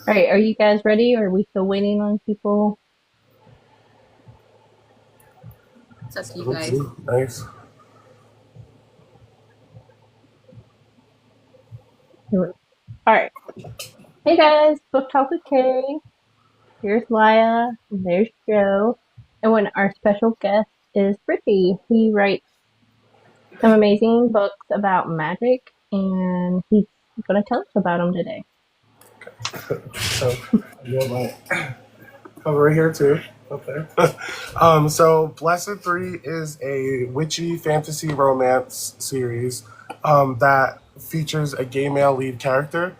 All right, are you guys ready or are we still waiting on people? It's up to you Let's guys. see. Nice. All right. Hey guys, Book Talk with Carrie. Here's Laya, and there's Joe. And when our special guest is Richie. He writes some amazing books about magic, and he's going to tell us about them today. So you have my cover right here too. Okay. So Blessed Three is a witchy fantasy romance series that features a gay male lead character.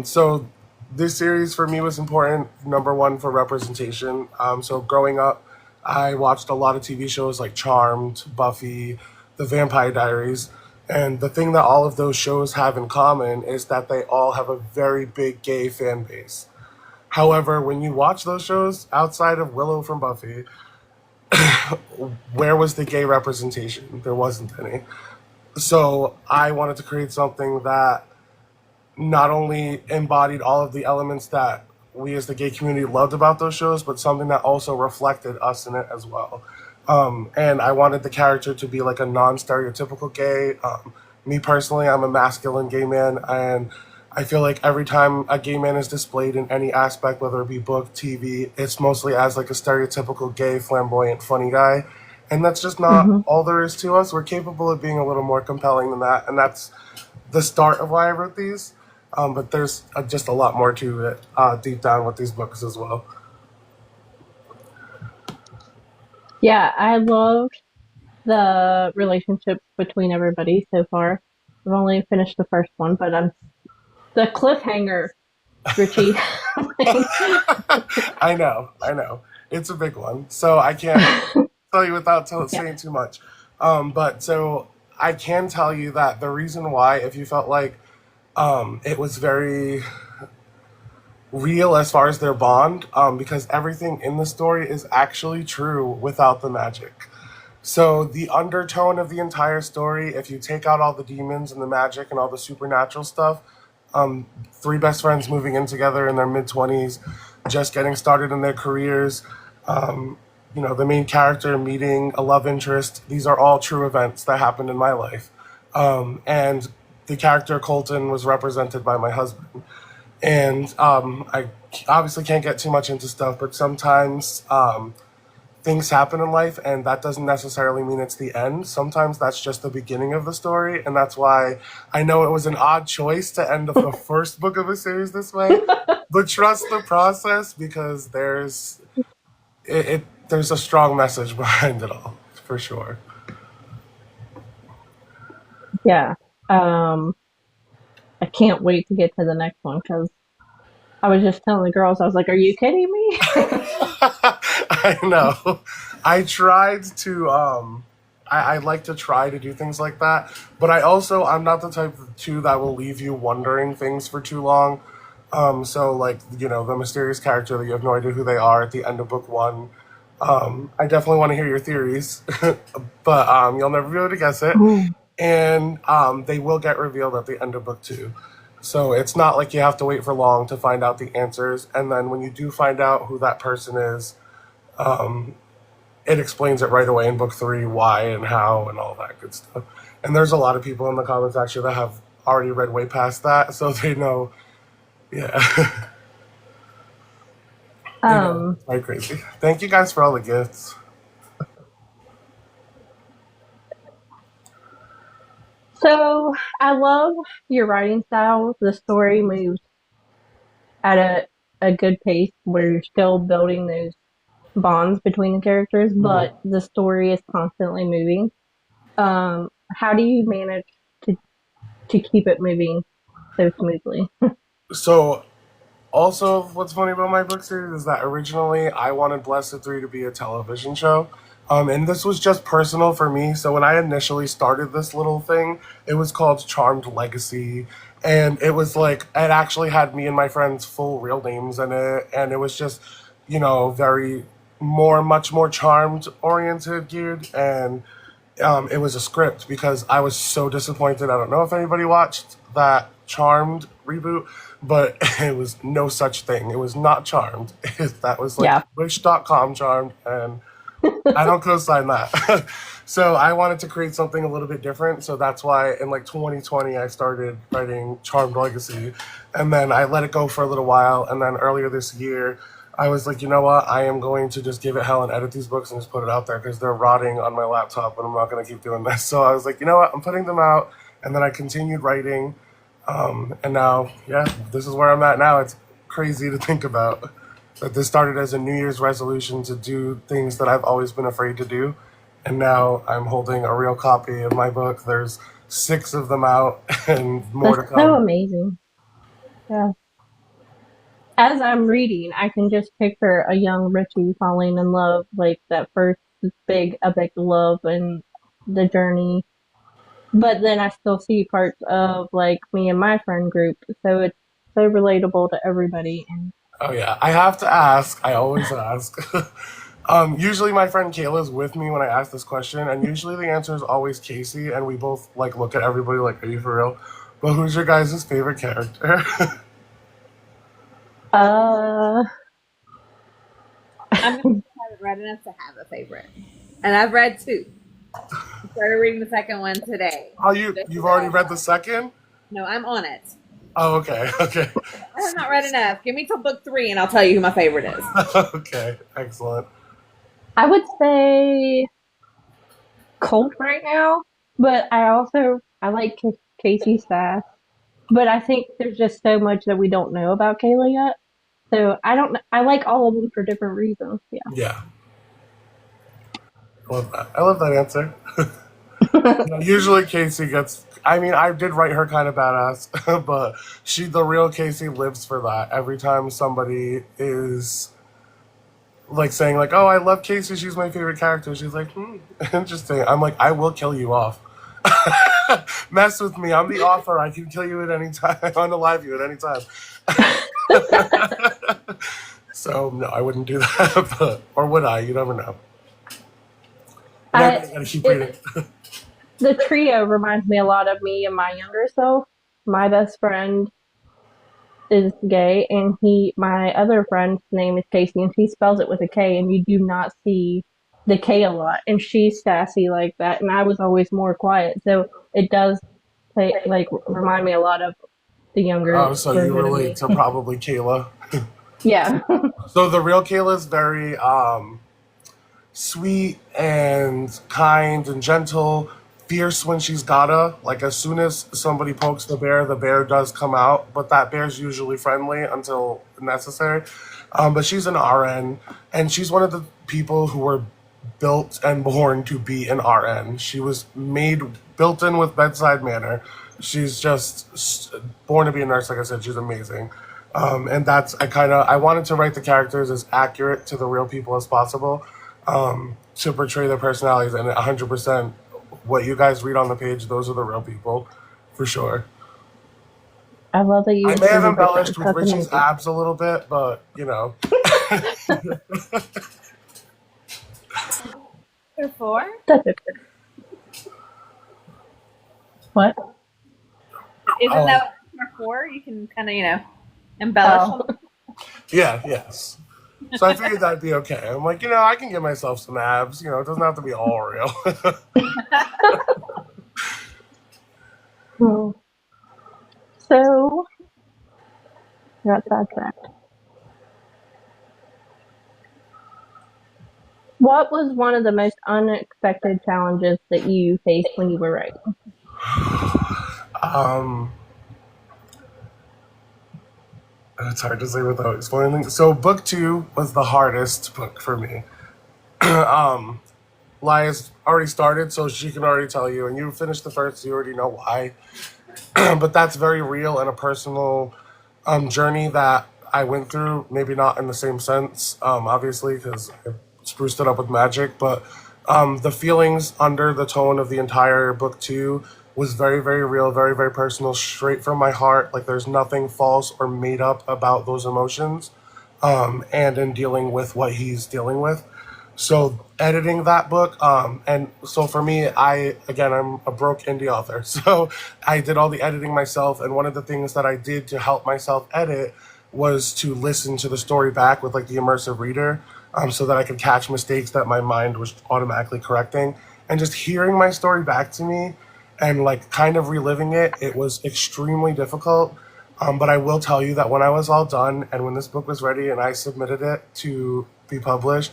So this series for me was important. Number one for representation. So growing up, I watched a lot of TV shows like Charmed, Buffy, The Vampire Diaries, and the thing that all of those shows have in common is that they all have a very big gay fan base. However, when you watch those shows outside of Willow from Buffy, where was the gay representation? There wasn't any. So I wanted to create something that not only embodied all of the elements that we as the gay community loved about those shows, but something that also reflected us in it as well. And I wanted the character to be like a non-stereotypical gay. Me personally, I'm a masculine gay man, and I feel like every time a gay man is displayed in any aspect, whether it be book, TV, it's mostly as like a stereotypical gay, flamboyant, funny guy. And that's just not Mm-hmm. all there is to us. We're capable of being a little more compelling than that, and that's the start of why I wrote these. But there's just a lot more to it deep down with these books as well. Yeah, I loved the relationship between everybody so far. I've only finished the first one, but I'm the cliffhanger, Richie. I know. It's a big one. So I can't tell you without Yeah. saying too much. But so I can tell you that the reason why, if you felt like it was very real as far as their bond, because everything in the story is actually true without the magic. So the undertone of the entire story, if you take out all the demons and the magic and all the supernatural stuff, three best friends moving in together in their mid 20s, just getting started in their careers, the main character meeting a love interest. These are all true events that happened in my life. And the character Colton was represented by my husband. And I obviously can't get too much into stuff, but sometimes things happen in life, and that doesn't necessarily mean it's the end. Sometimes that's just the beginning of the story, and that's why I know it was an odd choice to end the first book of a series this way. But trust the process because there's a strong message behind it all for sure. Yeah. Um, I can't wait to get to the next one because I was just telling the girls, I was like, "Are you kidding me?" I know. I tried to I like to try to do things like that, but I'm not the type of two that will leave you wondering things for too long. So like, the mysterious character that you have no idea who they are at the end of book one. I definitely want to hear your theories, but you'll never be able to guess it. Ooh. And they will get revealed at the end of book two. So it's not like you have to wait for long to find out the answers. And then when you do find out who that person is, it explains it right away in book three, why and how and all that good stuff. And there's a lot of people in the comments actually that have already read way past that, so they know. Yeah, I know. Um, It's quite crazy. Thank you guys for all the gifts. so I love your writing style. The story moves at a good pace where you're still building those bonds between the characters, but Mhm. the story is constantly moving. How do you manage to to keep it moving so smoothly? So also, what's funny about my book series is that originally I wanted Blessed 3 to be a television show. And this was just personal for me. So when I initially started this little thing, it was called Charmed Legacy. And it was like, it actually had me and my friends' full real names in it. And it was just, very much more charmed oriented geared. And it was a script because I was so disappointed. I don't know if anybody watched that Charmed reboot, but it was no such thing. It was not Charmed. That was like Yeah. Wish.com Charmed, and I don't co-sign that. So I wanted to create something a little bit different. So that's why in like 2020 I started writing Charmed Legacy, and then I let it go for a little while. And then earlier this year, I was like, you know what? I am going to just give it hell and edit these books and just put it out there because they're rotting on my laptop, and I'm not going to keep doing this. So I was like, you know what? I'm putting them out, and then I continued writing, and now, yeah, this is where I'm at now. It's crazy to think about that this started as a New Year's resolution to do things that I've always been afraid to do. And now I'm holding a real copy of my book. There's 6 of them out and more to That's so come. amazing. Yeah. As I'm reading, I can just picture a young Richie falling in love, like that first big epic love and the journey. But then I still see parts of like me and my friend group, so it's so relatable to everybody. And Oh, yeah. I have to ask. I always ask. Usually my friend Kayla's with me when I ask this question, and usually the answer is always Casey, and we both like look at everybody like, "Are you for real?" But who's your guys' favorite character? uh, I'm I haven't read enough to have a favorite, and I've read 2. I started reading the second one today. Oh, Just you've already today. read the second? No, I'm on it. Oh, okay, okay, I have not read enough. Give me till book 3, and I'll tell you who my favorite is. okay, excellent. I would say Colt right now, but I like Casey Sass. But I think there's just so much that we don't know about Kayla yet. So I don't. I like all of them for different reasons. Yeah, I love that. I love that answer. Yeah. Usually Casey gets. I mean, I did write her kind of badass, but the real Casey lives for that. Every time somebody is like saying like, "Oh, I love Casey. She's my favorite character." She's like, interesting. I'm like, I will kill you off. Mess with me. I'm the author. I can kill you at any time. Unalive you at any time. So no, I wouldn't do that. But, or would I? You never know. Yeah, I I gotta keep reading. it the trio reminds me a lot of me and my younger self. My best friend is gay, and my other friend's name is Casey, and she spells it with a K, and you do not see the K a lot. And she's sassy like that, and I was always more quiet. So it does remind me a lot of the Oh, younger so you version of relate me. to probably Kayla. Yeah. So the real Kayla is very sweet and kind and gentle, fierce when she's gotta. Like as soon as somebody pokes the bear does come out, but that bear's usually friendly until necessary. But she's an RN, and she's one of the people who were built and born to be an RN. She was made built in with bedside manner. She's just born to be a nurse. Like I said, she's amazing. And that's I wanted to write the characters as accurate to the real people as possible, to portray their personalities, and 100% what you guys read on the page, those are the real people, for sure. I love that you I may have included different. embellished with That's Richie's amazing. abs a little bit, but you know. Or 4? That's okay. What? Isn't Oh, that what 4? You can kind of, embellish Oh. on. yeah, yes. So I figured that'd be okay. I'm like, I can give myself some abs. It doesn't have to be all real. Hmm. So I got sidetracked. What was one of the most unexpected challenges that you faced when you were writing? um, it's hard to say without explaining. So book 2 was the hardest book for me. um, Lia's already started, so she can already tell you. And you finished the first, you already know why. But that's very real and a personal journey that I went through. Maybe not in the same sense, obviously, because I spruced it up with magic. But the feelings under the tone of the entire book 2 was very, very real, very, very personal, straight from my heart. Like there's nothing false or made up about those emotions, and in dealing with what he's dealing with. So editing that book, and so for me, I'm a broke indie author, so I did all the editing myself. And one of the things that I did to help myself edit was to listen to the story back with like the immersive reader, so that I could catch mistakes that my mind was automatically correcting. And just hearing my story back to me, and like kind of reliving it, it was extremely difficult. But I will tell you that when I was all done and when this book was ready and I submitted it to be published,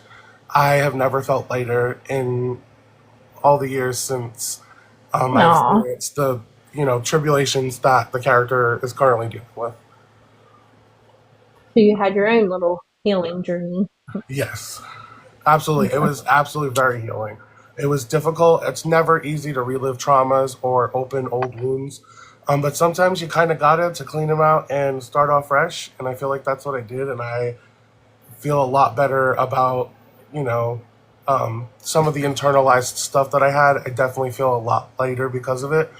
I have never felt lighter in all the years since I've Aw. experienced the tribulations that the character is currently dealing with. So you had your own little healing journey. Yes, absolutely. It was absolutely very healing. It was difficult. It's never easy to relive traumas or open old wounds. But sometimes you kind of got it to clean them out and start off fresh. And I feel like that's what I did. And I feel a lot better about, you know, some of the internalized stuff that I had. I definitely feel a lot lighter because of it.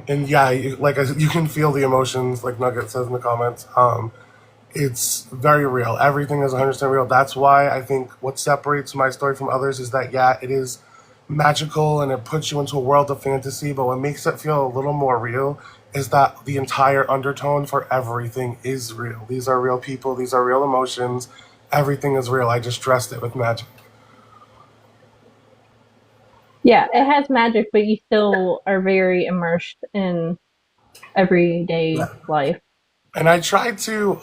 And yeah, you can feel the emotions, like Nugget says in the comments. It's very real. Everything is 100% real. That's why I think what separates my story from others is that, yeah, it is magical and it puts you into a world of fantasy, but what makes it feel a little more real is that the entire undertone for everything is real. These are real people, these are real emotions. Everything is real. I just dressed it with magic. Yeah, it has magic, but you still are very immersed in everyday life. And I try to,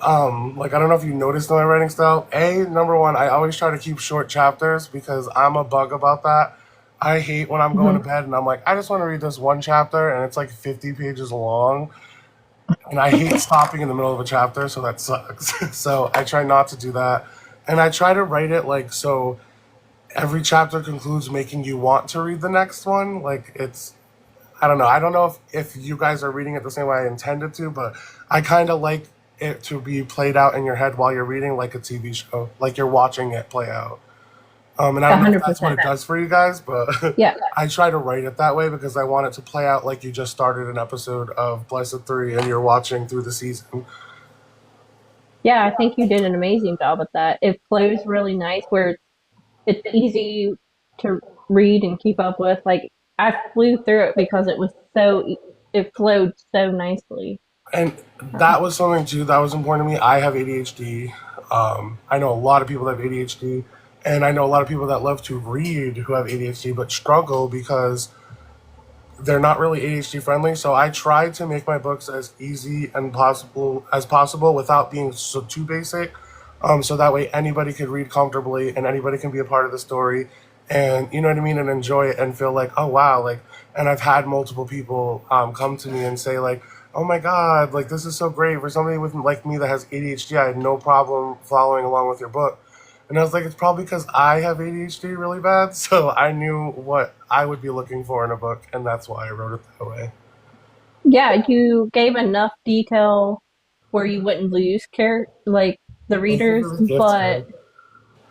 like, I don't know if you noticed in my writing style. Number one, I always try to keep short chapters because I'm a bug about that. I hate when I'm going to Hmm. bed and I'm like, I just want to read this one chapter and it's like 50 pages long. And I hate stopping in the middle of a chapter, so that sucks. So I try not to do that. And I try to write it like so every chapter concludes making you want to read the next one. Like I don't know. I don't know if you guys are reading it the same way I intended to, but I kind of like it to be played out in your head while you're reading, like a TV show, like you're watching it play out. And I A don't know if hundred that's what percent. it does for you guys, but Yeah, I try to write it that way because I want it to play out like you just started an episode of Blessed Three and you're watching through the season. yeah. I think you did an amazing job at that. It flows really nice, where it's easy to read and keep up with. Like I flew through it because it flowed so nicely. And that was something too that was important to me. I have ADHD. I know a lot of people that have ADHD, and I know a lot of people that love to read who have ADHD but struggle because they're not really ADHD friendly. So I try to make my books as easy and possible as possible without being so too basic. So that way anybody could read comfortably and anybody can be a part of the story, and you know what I mean, and enjoy it and feel like, oh wow, like. And I've had multiple people come to me and say like, oh my god, like this is so great for somebody with like me that has ADHD. I had no problem following along with your book. And I was like, it's probably because I have ADHD really bad, so I knew what I would be looking for in a book, and that's why I wrote it that way. Yeah, you gave enough detail where you wouldn't lose like the Thank you readers, for the gift, but man.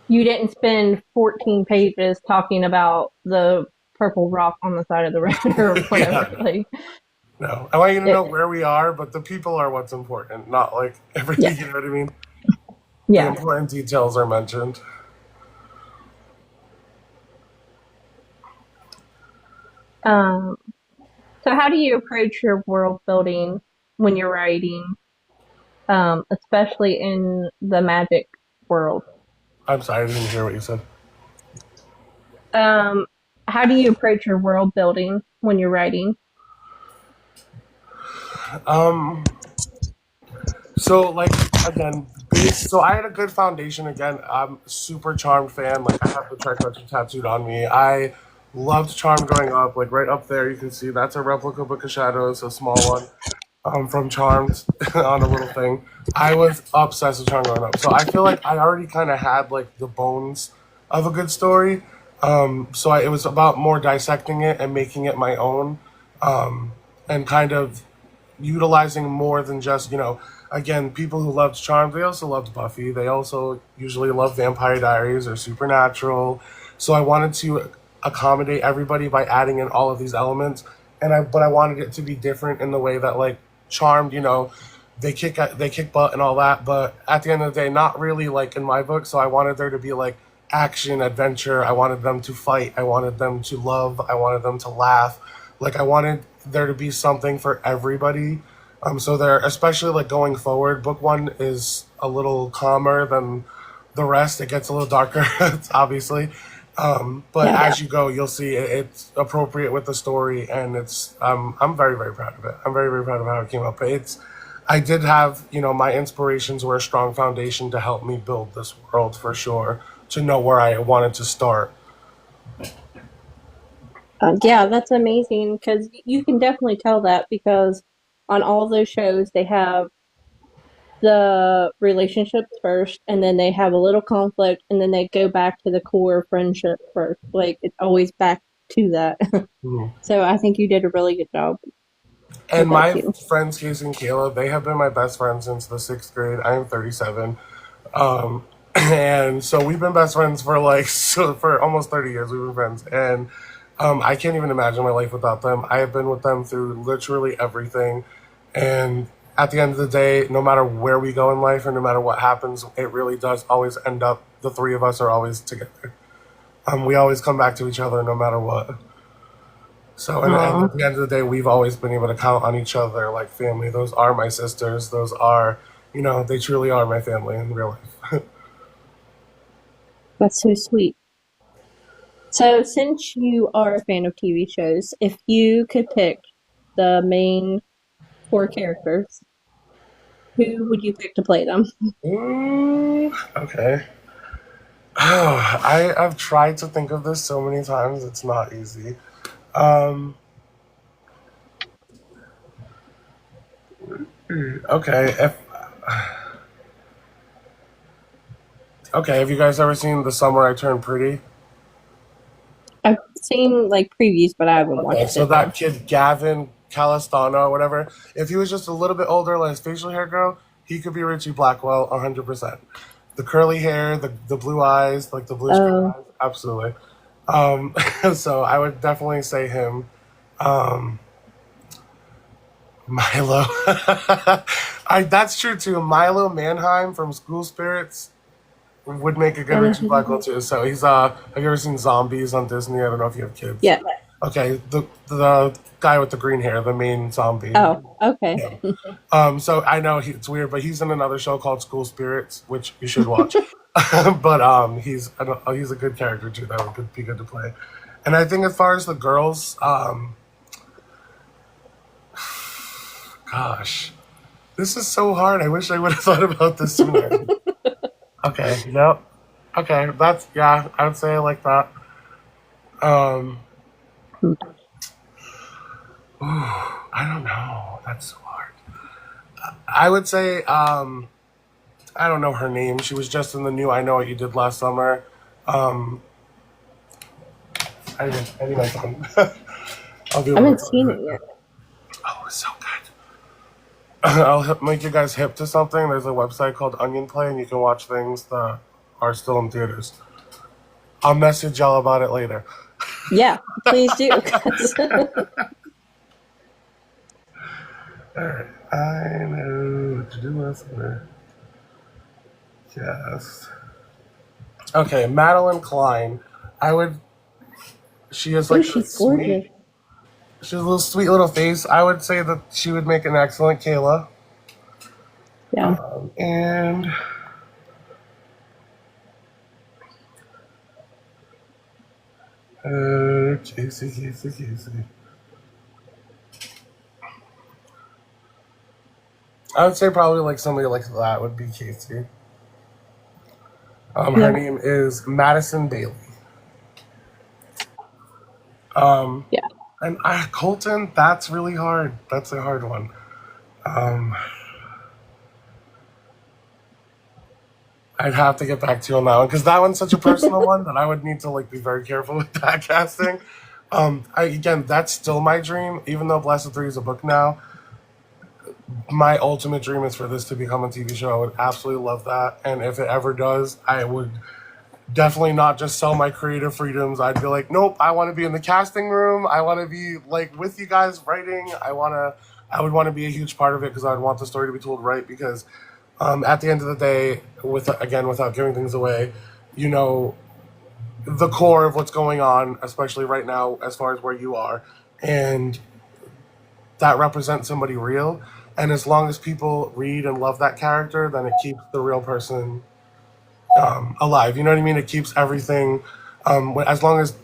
you didn't spend 14 pages talking about the purple rock on the side of the road or whatever. Yeah, Like no. I want you to know it, where we are, but the people are what's important, not like yeah, everything, you know what I mean? The yeah. important details are mentioned. Um, so how do you approach your world building when you're writing, especially in the magic world? I'm sorry, I didn't hear what you said. Um, how do you approach your world building when you're writing? Um, So like again, base. So I had a good foundation. Again, I'm a super Charmed fan. Like I have the tricolor tattooed on me. I loved Charmed growing up. Like right up there, you can see that's a replica Book of Shadows, a small one from Charmed on a little thing. I was obsessed with Charmed growing up. So I feel like I already kind of had like the bones of a good story. It was about more dissecting it and making it my own, and kind of utilizing more than just, again, people who loved Charmed, they also loved Buffy. They also usually love Vampire Diaries or Supernatural. So I wanted to accommodate everybody by adding in all of these elements. But I wanted it to be different in the way that like Charmed, they kick butt and all that, but at the end of the day, not really like in my book. So I wanted there to be like action, adventure. I wanted them to fight. I wanted them to love. I wanted them to laugh. Like I wanted there to be something for everybody. So there, especially like going forward, book one is a little calmer than the rest. It gets a little darker, obviously. But Yeah. as you go, you'll see it's appropriate with the story, and it's I'm very very proud of it. I'm very very proud of how it came up. But it's I did have my inspirations were a strong foundation to help me build this world for sure. To know where I wanted to start. Yeah, that's amazing because you can definitely tell that because on all those shows they have the relationships first and then they have a little conflict and then they go back to the core friendship first. Like it's always back to that. Mhm. So I think you did a really good job And with that my too. friends Casey and Kayla, they have been my best friends since the sixth grade. I am 37. And so we've been best friends for for almost 30 years. We've been friends, and I can't even imagine my life without them. I have been with them through literally everything, and at the end of the day, no matter where we go in life or no matter what happens, it really does always end up the three of us are always together. We always come back to each other no matter what. So, and Aw, at the end of the day, we've always been able to count on each other like family. Those are my sisters. Those are, they truly are my family in real life. that's so sweet. So since you are a fan of TV shows, if you could pick the main four characters, who would you pick to play them? Okay. Oh, I've tried to think of this so many times. It's not easy. Um, okay. Okay, have you guys ever seen The Summer I Turned Pretty? I've seen like previews, but I haven't Okay, watched so it though. that kid Gavin Calistano or whatever, if he was just a little bit older, let his facial hair grow, he could be Richie Blackwell 100%. The curly hair, the blue eyes, like the bluish green Oh, eyes, absolutely. Um, so I would definitely say him. Um, Milo. That's true too. Milo Manheim from School Spirits would make a good don't know Richie who that Blackwell is. too. So he's have you ever seen Zombies on Disney? I don't know if you have kids. Yeah. Okay, the guy with the green hair, the main zombie. Oh, okay. Yeah. So I know it's weird, but he's in another show called School Spirits, which you should watch. But he's a good character too. That would be good to play. And I think as far as the girls, gosh, this is so hard. I wish I would have thought about this sooner. Okay, yep. Okay, that's yeah. I would say I like that. Um, I don't know. That's so hard. I would say I don't know her name. She was just in the new I Know What You Did Last Summer. Um, I need my phone. I'll be I able to haven't tell you seen it right yet. now. Oh, it's so good. Make you guys hip to something. There's a website called Onion Play, and you can watch things that are still in theaters. I'll message y'all about it later. Yeah, please do. 'Cause I know what to do last summer. Yes. Okay, Madeline Klein. I would. She has oh, like a she's gorgeous. sweet. She has a little sweet little face. I would say that she would make an excellent Kayla. Yeah. And Casey. I would say probably like somebody like that would be Casey. Her Yeah. name is Madison Bailey. Um, Yeah. and Colton, that's really hard. That's a hard one. Um, I'd have to get back to you on that one because that one's such a personal one that I would need to like be very careful with that casting. Again, that's still my dream, even though Blessed Three is a book now. My ultimate dream is for this to become a TV show. I would absolutely love that, and if it ever does, I would definitely not just sell my creative freedoms. I'd be like, nope, I want to be in the casting room. I want to be like with you guys writing. I would want to be a huge part of it because I would want the story to be told right. Because at the end of the day, without giving things away, you know, the core of what's going on, especially right now, as far as where you are, and that represents somebody real. And as long as people read and love that character, then it keeps the real person alive. You know what I mean? It keeps everything. As long as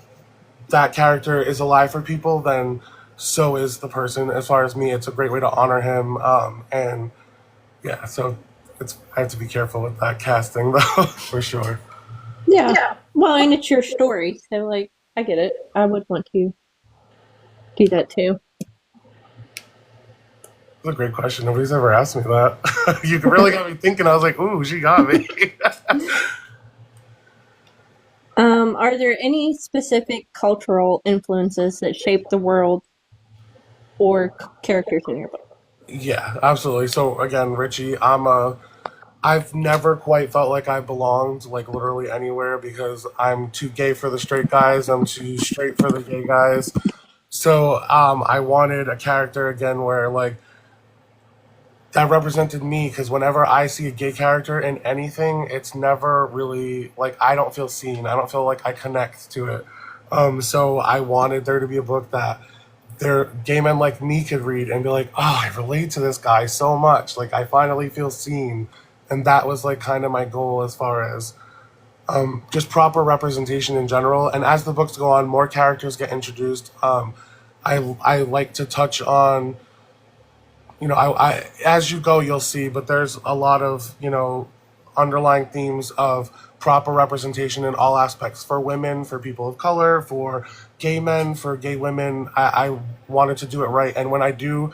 that character is alive for people, then so is the person. As far as me, it's a great way to honor him. And yeah, so I have to be careful with that casting though, for sure. Yeah. Well, and it's your story, so like I get it. I would want to do that too. That's a great question. Nobody's ever asked me that. You really got me thinking. I was like, ooh, she got me. Are there any specific cultural influences that shape the world or characters in your book? Yeah, absolutely. So again, Richie, I've never quite felt like I belonged like literally anywhere because I'm too gay for the straight guys. I'm too straight for the gay guys. So I wanted a character again where like that represented me because whenever I see a gay character in anything, it's never really like I don't feel seen. I don't feel like I connect to it. So I wanted there to be a book that there gay men like me could read and be like, oh, I relate to this guy so much. Like I finally feel seen, and that was like kind of my goal as far as just proper representation in general. And as the books go on, more characters get introduced. I like to touch on as you go, you'll see, but there's a lot of, underlying themes of proper representation in all aspects for women, for people of color, for gay men, for gay women. I wanted to do it right. And when I do,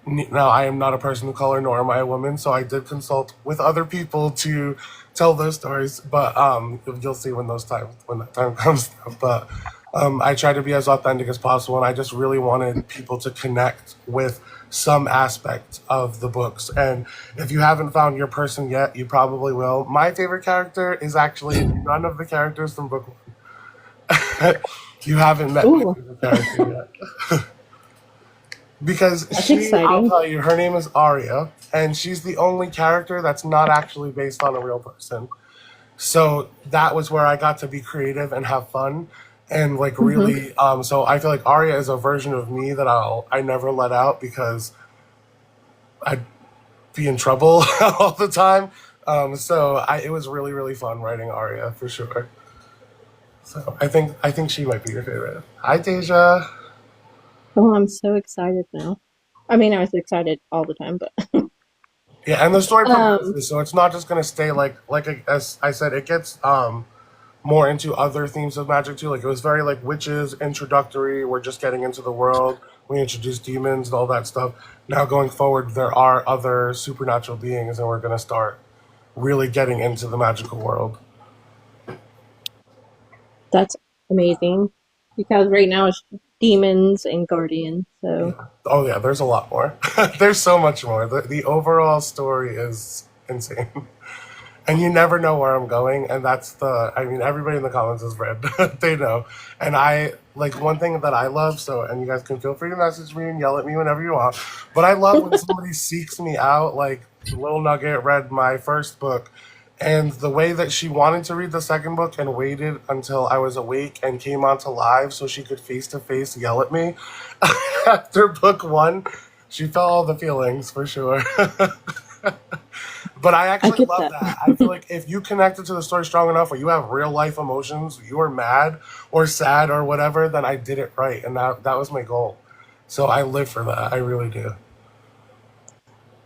now I am not a person of color, nor am I a woman, so I did consult with other people to tell those stories. But you'll see when that time comes. But I try to be as authentic as possible, and I just really wanted people to connect with some aspect of the books. And if you haven't found your person yet, you probably will. My favorite character is actually none of the characters from book one. You haven't met my Ooh, favorite character yet. Because that's I'll exciting. tell you, her name is Arya, and she's the only character that's not actually based on a real person. So that was where I got to be creative and have fun, and like Hmm. really. So I feel like Arya is a version of me that I never let out because I'd be in trouble all the time. It was really really fun writing Arya for sure. So I think she might be your favorite. Hi Deja. Oh, I'm so excited now. I mean, I was excited all the time, but Yeah, and the story um, progresses, so it's not just gonna stay as I said. It gets more into other themes of magic too. Like it was very like witches introductory. We're just getting into the world. We introduced demons and all that stuff. Now going forward, there are other supernatural beings, and we're gonna start really getting into the magical world. that's amazing because right now it's demons and guardians. So Yeah. Oh yeah, there's a lot more. There's so much more. The overall story is insane. And you never know where I'm going. And I mean, everybody in the comments has read, they know. And I, like, one thing that I love, and you guys can feel free to message me and yell at me whenever you want, but I love when somebody seeks me out, like, Little Nugget read my first book. And the way that she wanted to read the second book and waited until I was awake and came onto live so she could face to face yell at me after book one, she felt all the feelings for sure. But I I actually get love that. that. I feel like if you connected to the story strong enough, or you have real life emotions, you are mad or sad or whatever, then I did it right, and that was my goal. So I live for that. I really do.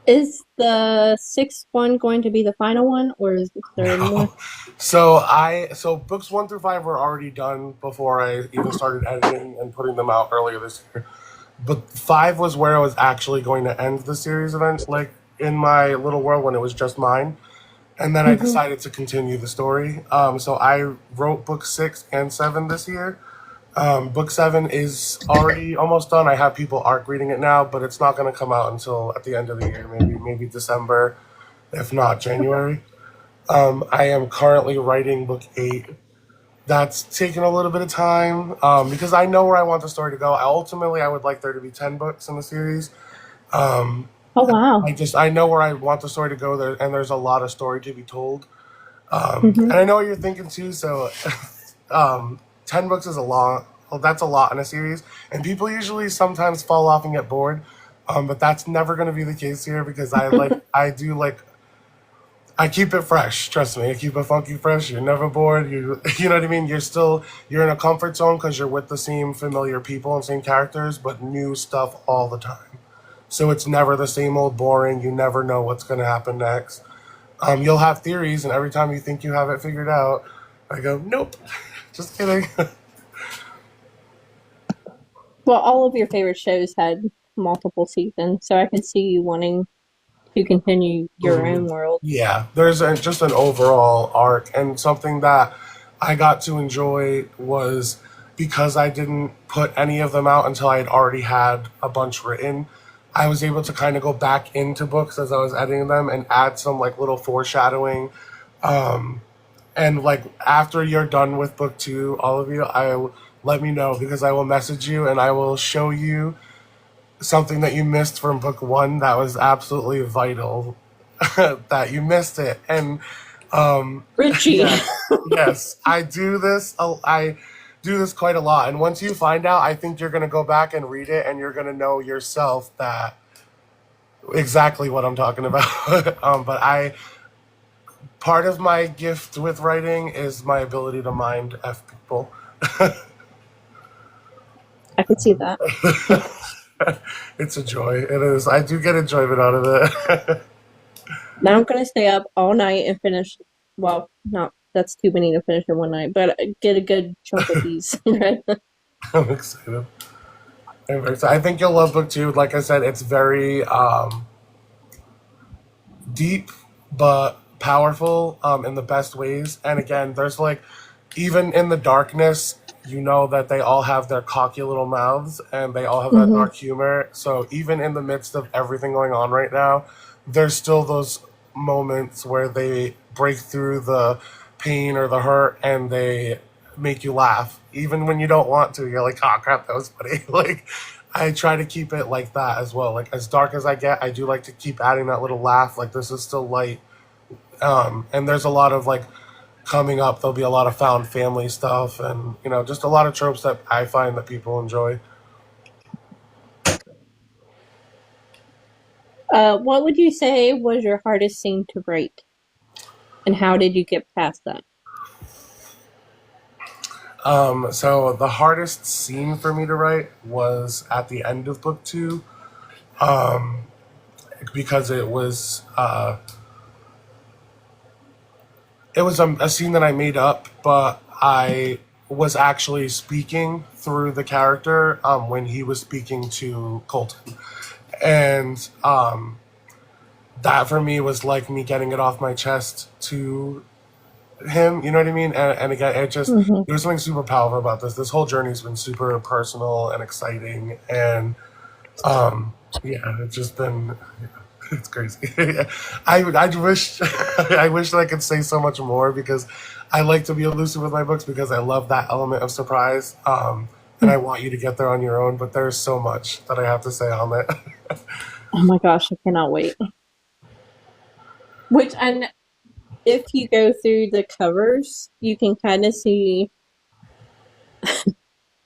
Is the sixth one going to be the final one, or is there more? So books 1 through 5 were already done before I even started editing and putting them out earlier this year. But 5 was where I was actually going to end the series event, like in my little world when it was just mine. And then I Hmm. decided to continue the story. So I wrote book 6 and 7 this year. Book 7 is already almost done. I have people arc reading it now, but it's not going to come out until at the end of the year, maybe December, if not January. I am currently writing book 8. That's taken a little bit of time because I know where I want the story to go. Ultimately, I would like there to be 10 books in the series. Um, Oh wow. I know where I want the story to go there, and there's a lot of story to be told. Hmm. And I know what you're thinking too. So 10 books is a long. Well, that's a lot in a series, and people usually sometimes fall off and get bored. But that's never going to be the case here because I keep it fresh. Trust me, I keep it funky fresh. You're never bored. You know what I mean. You're in a comfort zone because you're with the same familiar people and same characters, but new stuff all the time. So it's never the same old boring. You never know what's going to happen next. You'll have theories, and every time you think you have it figured out, I go, nope, just kidding. Well, all of your favorite shows had multiple seasons, so I could see you wanting to continue your own world. Yeah, there's just an overall arc, and something that I got to enjoy was because I didn't put any of them out until I had already had a bunch written. I was able to kind of go back into books as I was editing them and add some like little foreshadowing. And like after you're done with book two, all of you, let me know because I will message you and I will show you something that you missed from book one that was absolutely vital that you missed it. And Richie. yes, yes, I do this. I do this quite a lot. And once you find out, I think you're gonna go back and read it, and you're gonna know yourself that exactly what I'm talking about. But part of my gift with writing is my ability to mind f people. I could see that. It's a joy. It is. I do get enjoyment out of it. Now I'm gonna stay up all night and finish. Well, not that's too many to finish in one night, but get a good chunk of these. I'm excited. I think you'll love book two. Like I said, it's very deep but powerful in the best ways. And again, there's like, even in the darkness, you know that they all have their cocky little mouths and they all have that dark humor. So even in the midst of everything going on right now, there's still those moments where they break through the pain or the hurt and they make you laugh. Even when you don't want to, you're like, oh crap, that was funny. Like, I try to keep it like that as well. Like, as dark as I get, I do like to keep adding that little laugh. Like, this is still light. And there's a lot of like coming up, there'll be a lot of found family stuff and, just a lot of tropes that I find that people enjoy. What would you say was your hardest scene to write? And how did you get past that? So the hardest scene for me to write was at the end of book two, because it was a scene that I made up, but I was actually speaking through the character when he was speaking to Colton, and that for me was like me getting it off my chest to him. You know what I mean? And again, there's something super powerful about this. This whole journey's been super personal and exciting, and yeah, it's just been. It's crazy. I wish I wish that I could say so much more because I like to be elusive with my books because I love that element of surprise. And I want you to get there on your own, but there's so much that I have to say on it. Oh my gosh, I cannot wait. And if you go through the covers, you can kind of see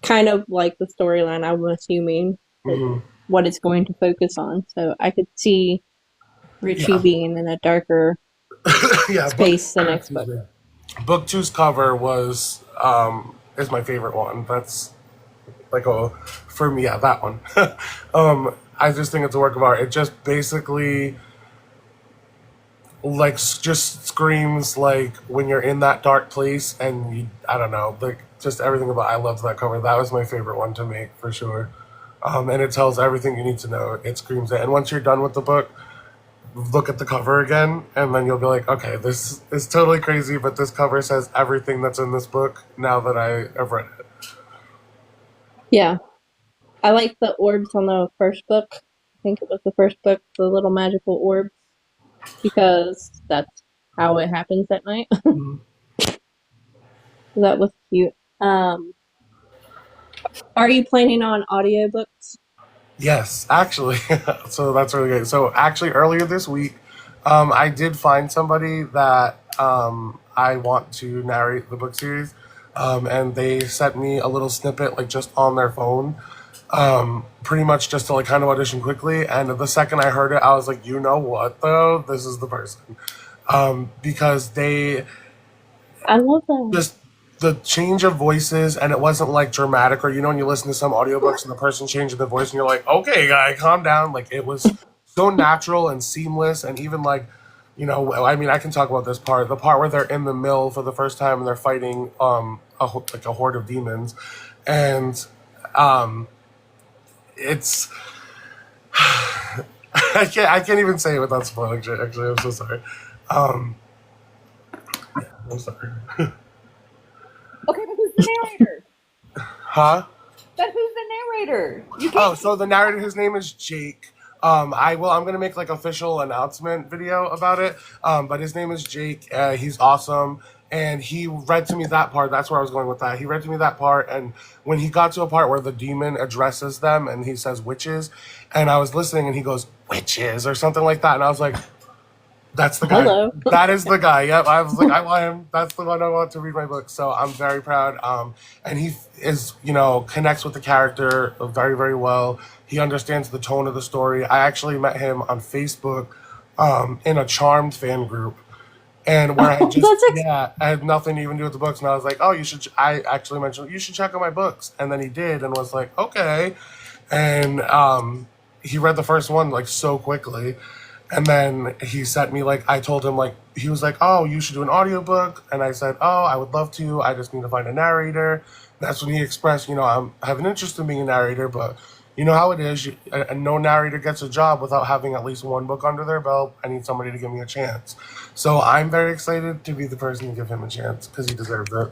kind of like the storyline, I'm assuming, what it's going to focus on. So I could see Richie being in a darker space the next book. Book two's cover is my favorite one. That's like for me, yeah, that one. I just think it's a work of art. It just basically like just screams like when you're in that dark place and I don't know, like just everything about. I loved that cover. That was my favorite one to make for sure. And it tells everything you need to know. It screams it. And once you're done with the book, look at the cover again, and then you'll be like, okay, this is totally crazy, but this cover says everything that's in this book now that I have read it. Yeah. I like the orbs on the first book. I think it was the first book, the little magical orbs, because that's how it happens at night. That was cute. Are you planning on audiobooks? Yes, actually. So that's really good. So actually, earlier this week, I did find somebody that I want to narrate the book series. and they sent me a little snippet like just on their phone, pretty much just to like kind of audition quickly. And the second I heard it, I was like, you know what though, this is the person, because they I love that. just the change of voices, and it wasn't like dramatic, or when you listen to some audiobooks and the person changing the voice and you're like, okay guy, calm down. Like it was so natural and seamless. And even like, I mean, I can talk about this part, the part where they're in the mill for the first time and they're fighting like a horde of demons. And it's I can't even say it without spoiling shit. Actually, I'm so sorry. um I'm sorry. Okay, but who's the narrator? Huh? But who's the narrator? You Oh, can't. so the narrator, his name is Jake. I'm gonna make like official announcement video about it. But his name is Jake. He's awesome, and he read to me that part. That's where I was going with that. He read to me that part, and when he got to a part where the demon addresses them and he says witches, and I was listening, and he goes witches or something like that, and I was like, that's the guy. Hello. That is the guy. Yep. I was like, I want him. That's the one I want to read my book. So I'm very proud. And he is, connects with the character very, very well. He understands the tone of the story. I actually met him on Facebook, in a Charmed fan group. And where I just, yeah, I had nothing to even do with the books. And I was like, oh, I actually mentioned, you should check out my books. And then he did and was like, okay. And he read the first one like so quickly. And then he sent me like, I told him like, he was like, oh, you should do an audiobook. And I said, oh, I would love to. I just need to find a narrator. That's when he expressed, I have an interest in being a narrator, but you know how it is. No narrator gets a job without having at least one book under their belt. I need somebody to give me a chance. So I'm very excited to be the person to give him a chance because he deserves it.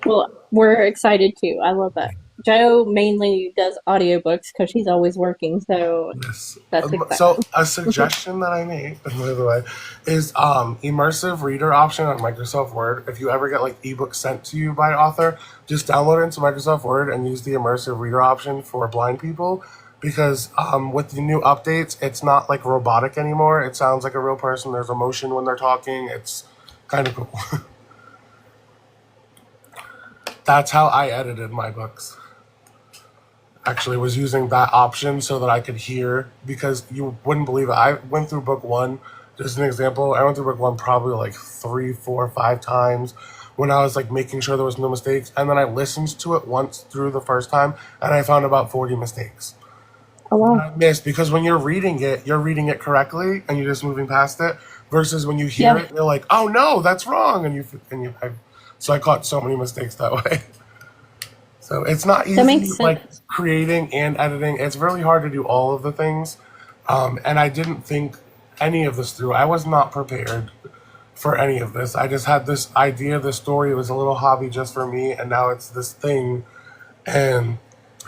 Well, we're excited too. I love that. Joe mainly does audiobooks because she's always working, so Yes. that's exciting. So a suggestion that I made, by the way, is immersive reader option on Microsoft Word. If you ever get like ebooks sent to you by an author, just download it into Microsoft Word and use the immersive reader option for blind people. Because with the new updates, it's not like robotic anymore. It sounds like a real person. There's emotion when they're talking. It's kind of cool. That's how I edited my books. Actually was using that option so that I could hear, because you wouldn't believe it. I went through book one, just an example. I went through book one probably like 3, 4, 5 times when I was like making sure there was no mistakes. And then I listened to it once through the first time and I found about 40 mistakes. Oh wow. I missed because when you're reading it correctly and you're just moving past it versus when you hear Yeah. it, you're like, oh no, that's wrong. So I caught so many mistakes that way. So it's not That easy, makes like sense. creating and editing. It's really hard to do all of the things. And I didn't think any of this through. I was not prepared for any of this. I just had this idea, this story. It was a little hobby just for me. And now it's this thing. And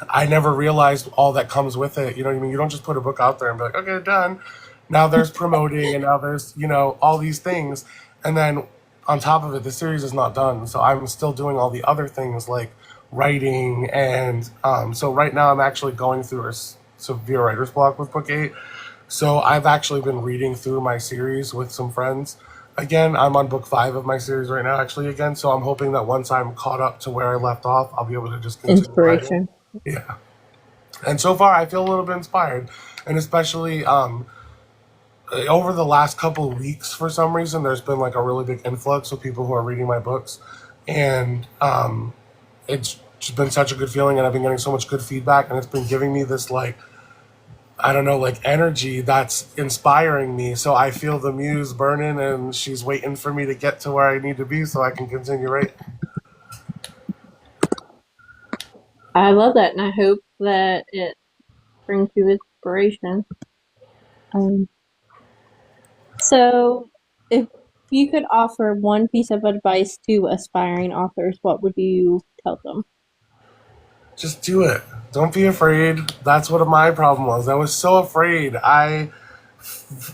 I never realized all that comes with it. You know what I mean? You don't just put a book out there and be like, okay, done. Now there's promoting and now there's, all these things. And then on top of it, the series is not done. So I'm still doing all the other things like writing. And so right now I'm actually going through a severe writer's block with book 8. So I've actually been reading through my series with some friends. Again, I'm on book 5 of my series right now, actually, again. So I'm hoping that once I'm caught up to where I left off, I'll be able to just continue writing. Inspiration. Yeah. And so far, I feel a little bit inspired. And especially over the last couple of weeks, for some reason, there's been like a really big influx of people who are reading my books. And it's just been such a good feeling. And I've been getting so much good feedback. And it's been giving me this, like, I don't know, like energy that's inspiring me. So I feel the muse burning and she's waiting for me to get to where I need to be so I can continue writing. I love that, and I hope that it brings you inspiration. Um, so, if you could offer one piece of advice to aspiring authors, what would you tell them? Just do it. Don't be afraid. That's what my problem was. I was so afraid.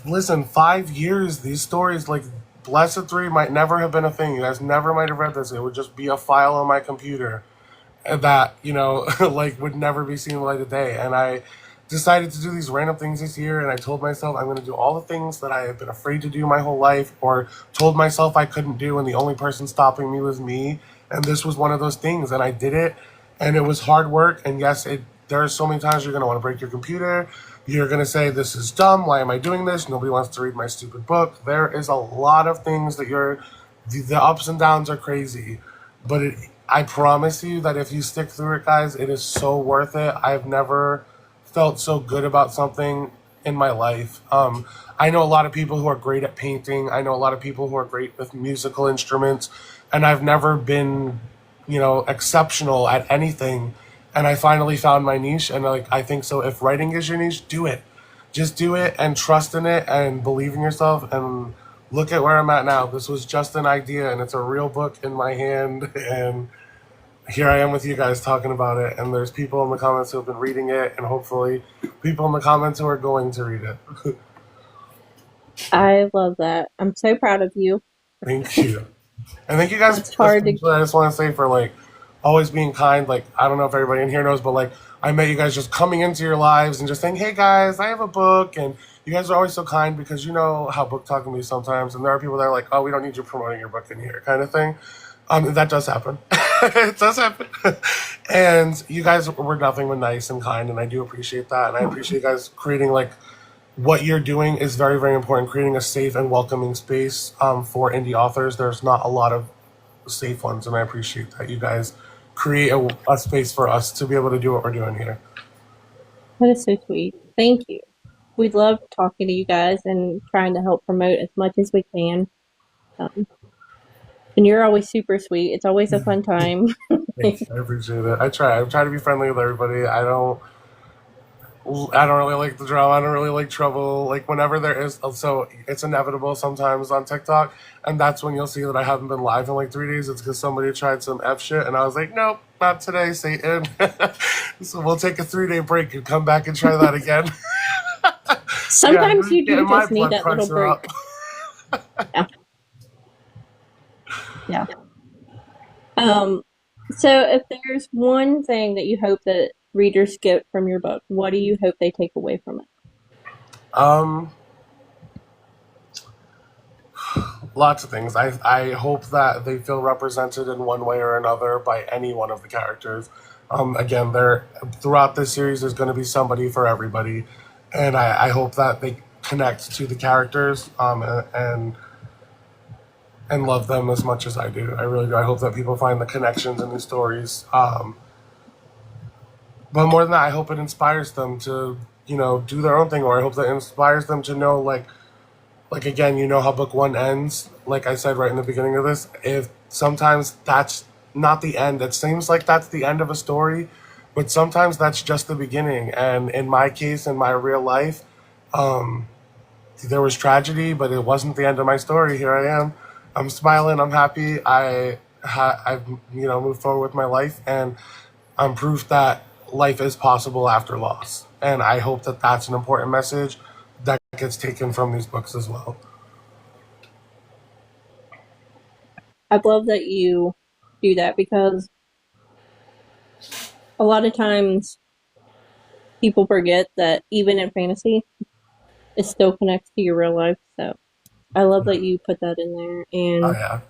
Listen, 5 years, these stories, like Blessed 3 might never have been a thing. You guys never might have read this. It would just be a file on my computer that, like would never be seen the light of day. And I decided to do these random things this year. And I told myself I'm going to do all the things that I have been afraid to do my whole life or told myself I couldn't do. And the only person stopping me was me. And this was one of those things, and I did it, and it was hard work. And yes, there are so many times you're going to want to break your computer. You're going to say, this is dumb. Why am I doing this? Nobody wants to read my stupid book. There is a lot of things that the ups and downs are crazy. But I promise you that if you stick through it, guys, it is so worth it. I've never felt so good about something in my life. I know a lot of people who are great at painting. I know a lot of people who are great with musical instruments. And I've never been, exceptional at anything. And I finally found my niche. And I think so. If writing is your niche, do it. Just do it and trust in it and believe in yourself. And look at where I'm at now. This was just an idea, and it's a real book in my hand. And here I am with you guys talking about it. And there's people in the comments who have been reading it, and hopefully people in the comments who are going to read it. I love that. I'm so proud of you. Thank you. And thank you guys, It's hard to. especially, I just want to say, for always being kind. I don't know if everybody in here knows, but I met you guys just coming into your lives and just saying, hey guys, I have a book. And you guys are always so kind, because you know how book talk can be sometimes. And there are people that are like, oh, we don't need you promoting your book in here, kind of thing. That does happen. It does happen. And you guys were nothing but nice and kind, and I do appreciate that. And I appreciate you guys creating what you're doing is very, very important. Creating a safe and welcoming space for indie authors. There's not a lot of safe ones, and I appreciate that you guys create a space for us to be able to do what we're doing here. That is so sweet. Thank you. We love talking to you guys and trying to help promote as much as we can. And you're always super sweet. It's always a fun time. Thank you. I appreciate it. I try to be friendly with everybody. I don't really like the drama. I don't really like trouble. Whenever there is, so it's inevitable sometimes on TikTok, and that's when you'll see that I haven't been live in 3 days. It's because somebody tried some F shit, and I was like, nope, not today, Satan. So we'll take a 3-day break and come back and try that again. Sometimes you do my just need blood that little pressure break. up. Yeah. So if there's one thing that you hope that readers get from your book, what do you hope they take away from it? Lots of things. I hope that they feel represented in one way or another by any one of the characters. Again, throughout this series, there's going to be somebody for everybody, and I hope that they connect to the characters and love them as much as I do. I really do. I hope that people find the connections in these stories. But more than that, I hope it inspires them to, do their own thing, or I hope that it inspires them to know, again, you know how book one ends. Like I said right in the beginning of this, if sometimes that's not the end. It seems like that's the end of a story, but sometimes that's just the beginning. And in my case, in my real life, there was tragedy, but it wasn't the end of my story. Here I am. I'm smiling. I'm happy. I've moved forward with my life, and I'm proof that life is possible after loss. And I hope that that's an important message that gets taken from these books as well. I love that you do that, because a lot of times people forget that even in fantasy, it still connects to your real life. So I love that you put that in there. Oh And yeah.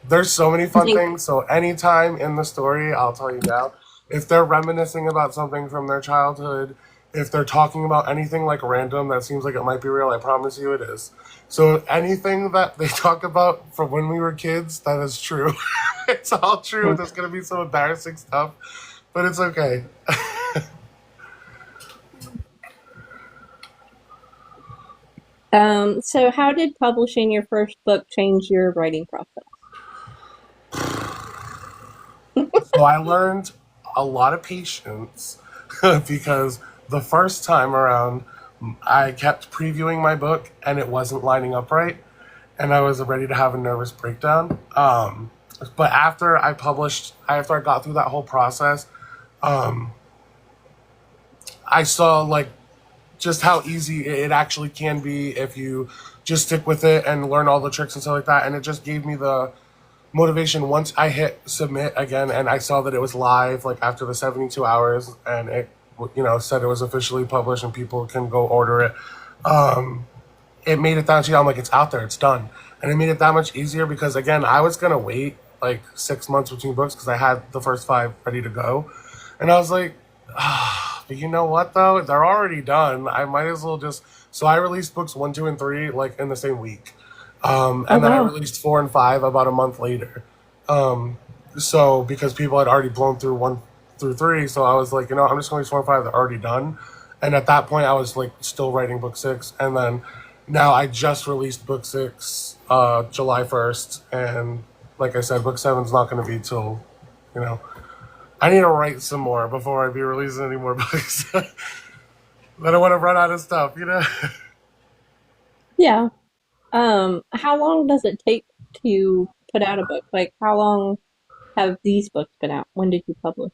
There's so many I fun think, things. So anytime in the story, I'll tell you now, if they're reminiscing about something from their childhood, if they're talking about anything random that seems like it might be real, I promise you it is. So anything that they talk about from when we were kids, that is true. It's all true. There's gonna be some embarrassing stuff, but it's okay. so how did publishing your first book change your writing process? So I learned a lot of patience because the first time around, I kept previewing my book and it wasn't lining up right, and I was ready to have a nervous breakdown. But after I got through that whole process, I saw just how easy it actually can be if you just stick with it and learn all the tricks and stuff like that. And it just gave me the motivation once I hit submit again, and I saw that it was live after the 72 hours, and it said it was officially published and people can go order it. It made it that much easier. I'm like, it's out there, it's done. And it made it that much easier because, again, I was going to wait like 6 months between books because I had the first five ready to go, and I was like, ah, but you know what though? They're already done. I might as well just. So I released books one, two, and three like in the same week, Oh and then I wow. released four and five about a month later. Um, so because people had already blown through one through three, so I was like, I'm just going to four and five. They're already done, and at that point, I was like still writing book six, and then now I just released book six July 1st, and like I said, book seven's not going to be till you know. I need to write some more before I be releasing any more books. I don't want to run out of stuff. Yeah. How long does it take to put out a book? Like, how long have these books been out? When did you publish?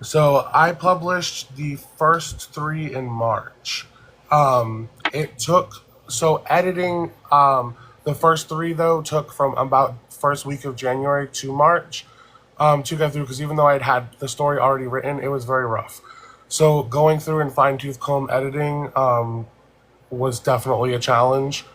So I published the first three in March. It took so editing the first three though took from about first week of January to March to get through because even though I had the story already written, it was very rough. So going through and fine tooth comb editing was definitely a challenge.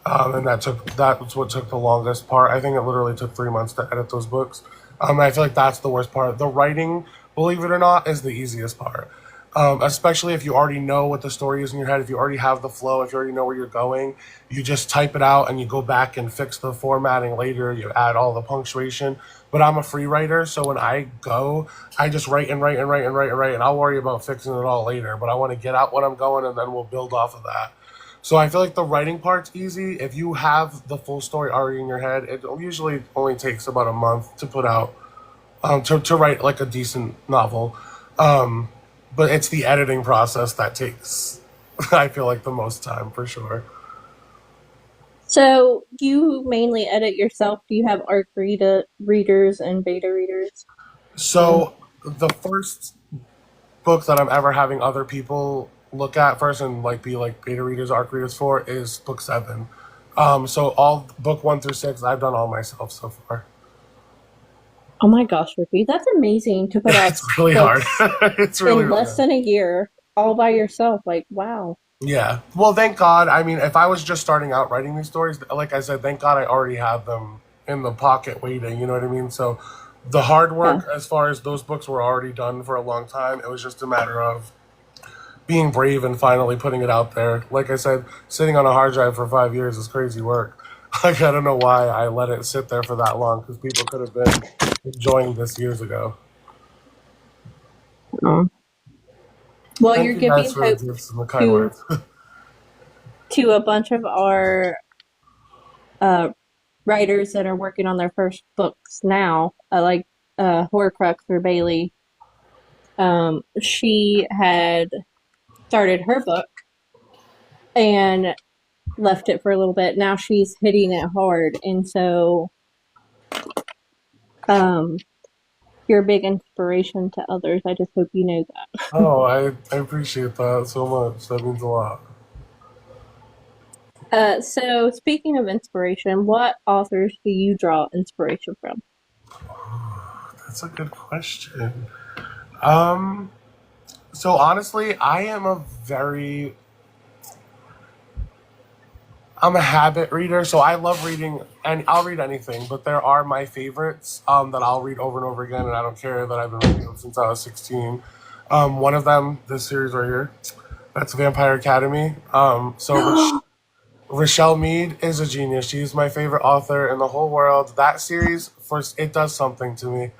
And that was what took the longest part. I think it literally took 3 months to edit those books. I feel like that's the worst part. The writing, believe it or not, is the easiest part. Especially if you already know what the story is in your head, if you already have the flow, if you already know where you're going, you just type it out and you go back and fix the formatting later. You add all the punctuation. But I'm a free writer, so when I go, I just write and write and write and write and write, and I'll worry about fixing it all later. But I want to get out what I'm going, and then we'll build off of that. So I feel like the writing part's easy. If you have the full story already in your head, it usually only takes about a month to put out, to write like a decent novel. Um, but it's the editing process that takes, I feel like, the most time for sure. So, you mainly edit yourself? Do you have readers and beta readers? Or So the first book that I'm ever having other people look at first and like be like beta readers, arc readers for is book seven. So all book one through six, I've done all myself so far. oh my gosh, Ricky, that's amazing to put out It's really hard. books It's really, in really less hard. than a year all by yourself. Like, wow. Yeah. Well, thank God. I mean, if I was just starting out writing these stories, like I said, thank God I already had them in the pocket waiting. You know what I mean? So the hard Yeah. work, as far as those books were already done for a long time, it was just a matter of being brave and finally putting it out there. Like I said, sitting on a hard drive for 5 years is crazy work. Like, I don't know why I let it sit there for that long because people could have been enjoying this years ago. Oh. Well, Thank you're you guys giving for the hope gifts and the kind to words. to a bunch of our uh, writers that are working on their first books now, like Horcrux or Bailey. She had started her book and left it for a little bit. Now she's hitting it hard, and so um, you're a big inspiration to others. I just hope you know that. Oh, I appreciate that so much. That means a lot. So speaking of inspiration, what authors do you draw inspiration from? That's a good question. Um, so honestly, I'm a habit reader, so I love reading, and I'll read anything. But there are my favorites that I'll read over and over again, and I don't care that I've been reading them since I was 16. One of them, this series right here, that's Vampire Academy. Rochelle Mead is a genius. She's my favorite author in the whole world. That series, first, it does something to me.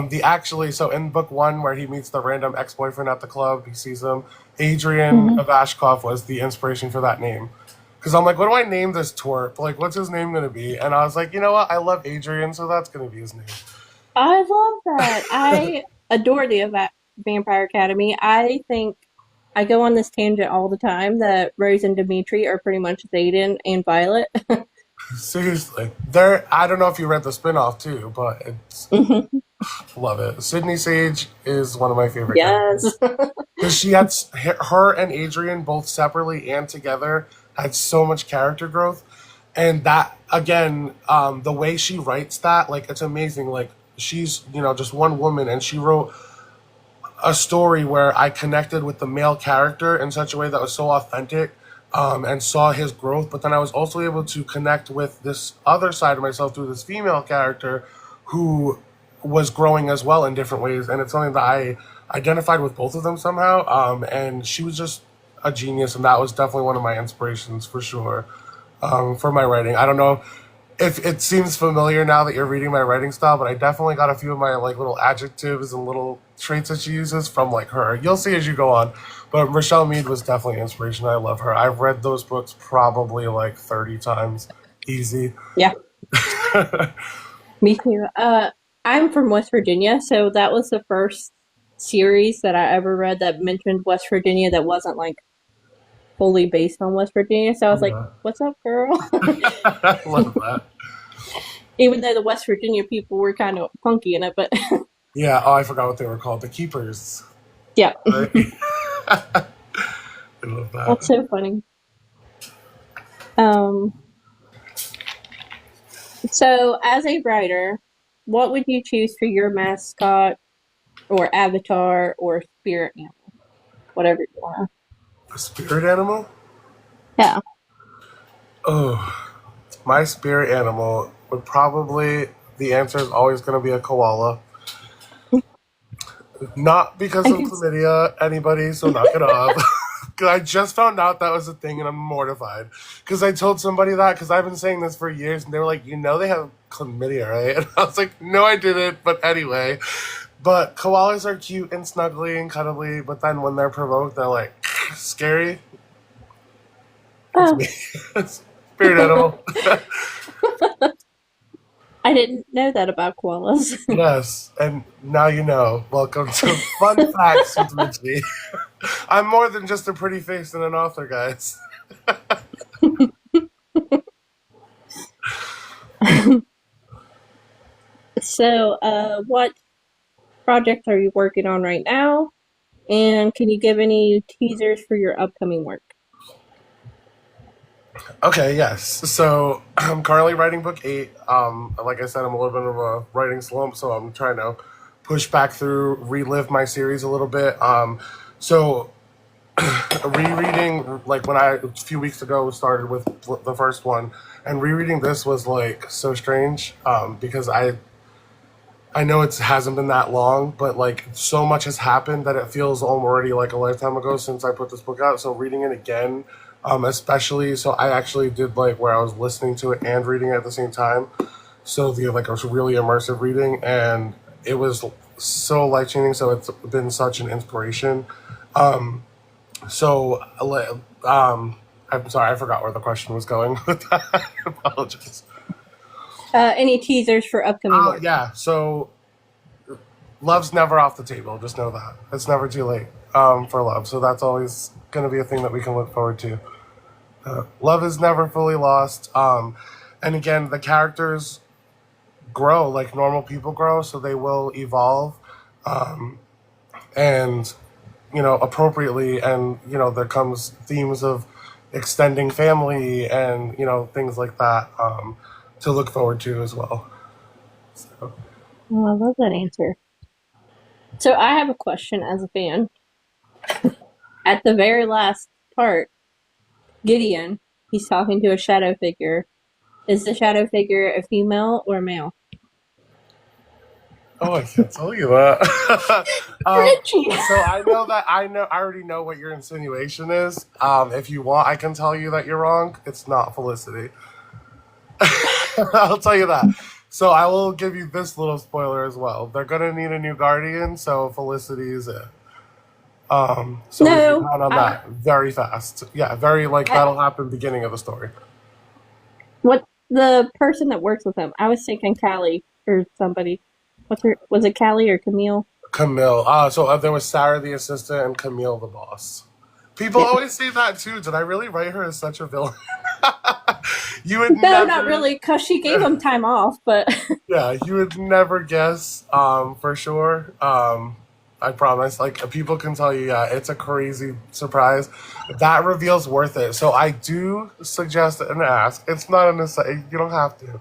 The actually, so in book one, where he meets the random ex boyfriend at the club, he sees him. Adrian Mhm. Avashkov was the inspiration for that name. Because I'm like, what do I name this twerp? Like, what's his name going to be? And I was like, you know what? I love Adrian, so that's going to be his name. I love that. I adore the Vampire Academy. I think I go on this tangent all the time that Rose and Dimitri are pretty much Zayden and Violet. Seriously. There, I don't know if you read the spinoff too, but it's, Mhm. love it. Sydney Sage is one of my favorite Yes. characters. Because she had her and Adrian both separately and together had so much character growth, and that again, the way she writes that, like it's amazing. Like she's just one woman, and she wrote a story where I connected with the male character in such a way that was so authentic. And saw his growth, but then I was also able to connect with this other side of myself through this female character who was growing as well in different ways, and it's something that I identified with both of them somehow. And she was just a genius, and that was definitely one of my inspirations for sure, for my writing. I don't know if it seems familiar now that you're reading my writing style, but I definitely got a few of my like little adjectives and little traits that she uses from like her. You'll see as you go on. But Rochelle Mead was definitely an inspiration. I love her. I've read those books probably like 30 times. Easy. Yeah, me too. I'm from West Virginia, so that was the first series that I ever read that mentioned West Virginia that wasn't like fully based on West Virginia. So I was like, Yeah. "What's up, girl?" I love that. Even though the West Virginia people were kind of funky in it, but Yeah, oh, I forgot what they were called. The Keepers. yeah, Right? I love that's that. so funny. Um, so as a writer, what would you choose for your mascot or avatar or spirit animal, whatever you want? A spirit animal? Yeah. Oh, my spirit animal would probably, the answer is always going to be a koala. Not because I of guess. chlamydia, anybody, so knock it off. 'Cause I just found out that was a thing and I'm mortified. Because I told somebody that, because I've been saying this for years, and they were like, you know they have chlamydia, right? And I was like, no, I didn't, but anyway. But koalas are cute and snuggly and cuddly, but then when they're provoked, they're like, scary. It's Oh, me. Spirit animal. I didn't know that about koalas. Yes, and now you know. Welcome to Fun Facts with Richie. I'm more than just a pretty face and an author, guys. So, what project are you working on right now? And can you give any teasers for your upcoming work? Okay, yes. So I'm currently writing book 8. Like I said, I'm a little bit of a writing slump, so I'm trying to push back through, relive my series a little bit. So rereading, like when I a few weeks ago started with the first one, and rereading this was like so strange, because I know it hasn't been that long, but like so much has happened that it feels already like a lifetime ago since I put this book out. So reading it again, especially, so I actually did like where I was listening to it and reading it at the same time. So the like it was really immersive reading, and it was so life changing. So it's been such an inspiration. So I'm sorry, I forgot where the question was going with that. I apologize. Any teasers for upcoming Oh work? yeah, so love's never off the table. Just know that it's never too late, for love. So that's always going to be a thing that we can look forward to. Love is never fully lost. And again, the characters grow like normal people grow, so they will evolve, and appropriately. And there comes themes of extending family and things like that, to look forward to as well. So, Oh, I love that answer. So, I have a question as a fan. At the very last part, Gideon, he's talking to a shadow figure. Is the shadow figure a female or a male? oh, I can't tell you that. Richie! So I already know what your insinuation is. If you want, I can tell you that you're wrong. It's not Felicity. I'll tell you that. So I will give you this little spoiler as well. They're gonna need a new guardian, so Felicity is it. So we can No, count on that very fast. Yeah, very like I, that'll happen beginning of the story. what the person that works with him? I was thinking Callie or somebody. What's her? Was it Callie or Camille? Camille. So there was Sarah the assistant and Camille the boss. People Yeah. always say that too. Did I really write her as such a villain? You would No, not never. really, because she gave him time off. But Yeah, you would never guess, for sure. I promise. Like people can tell you, yeah, it's a crazy surprise. That reveal's worth it. So I do suggest and ask. It's not a necessity. You don't have to.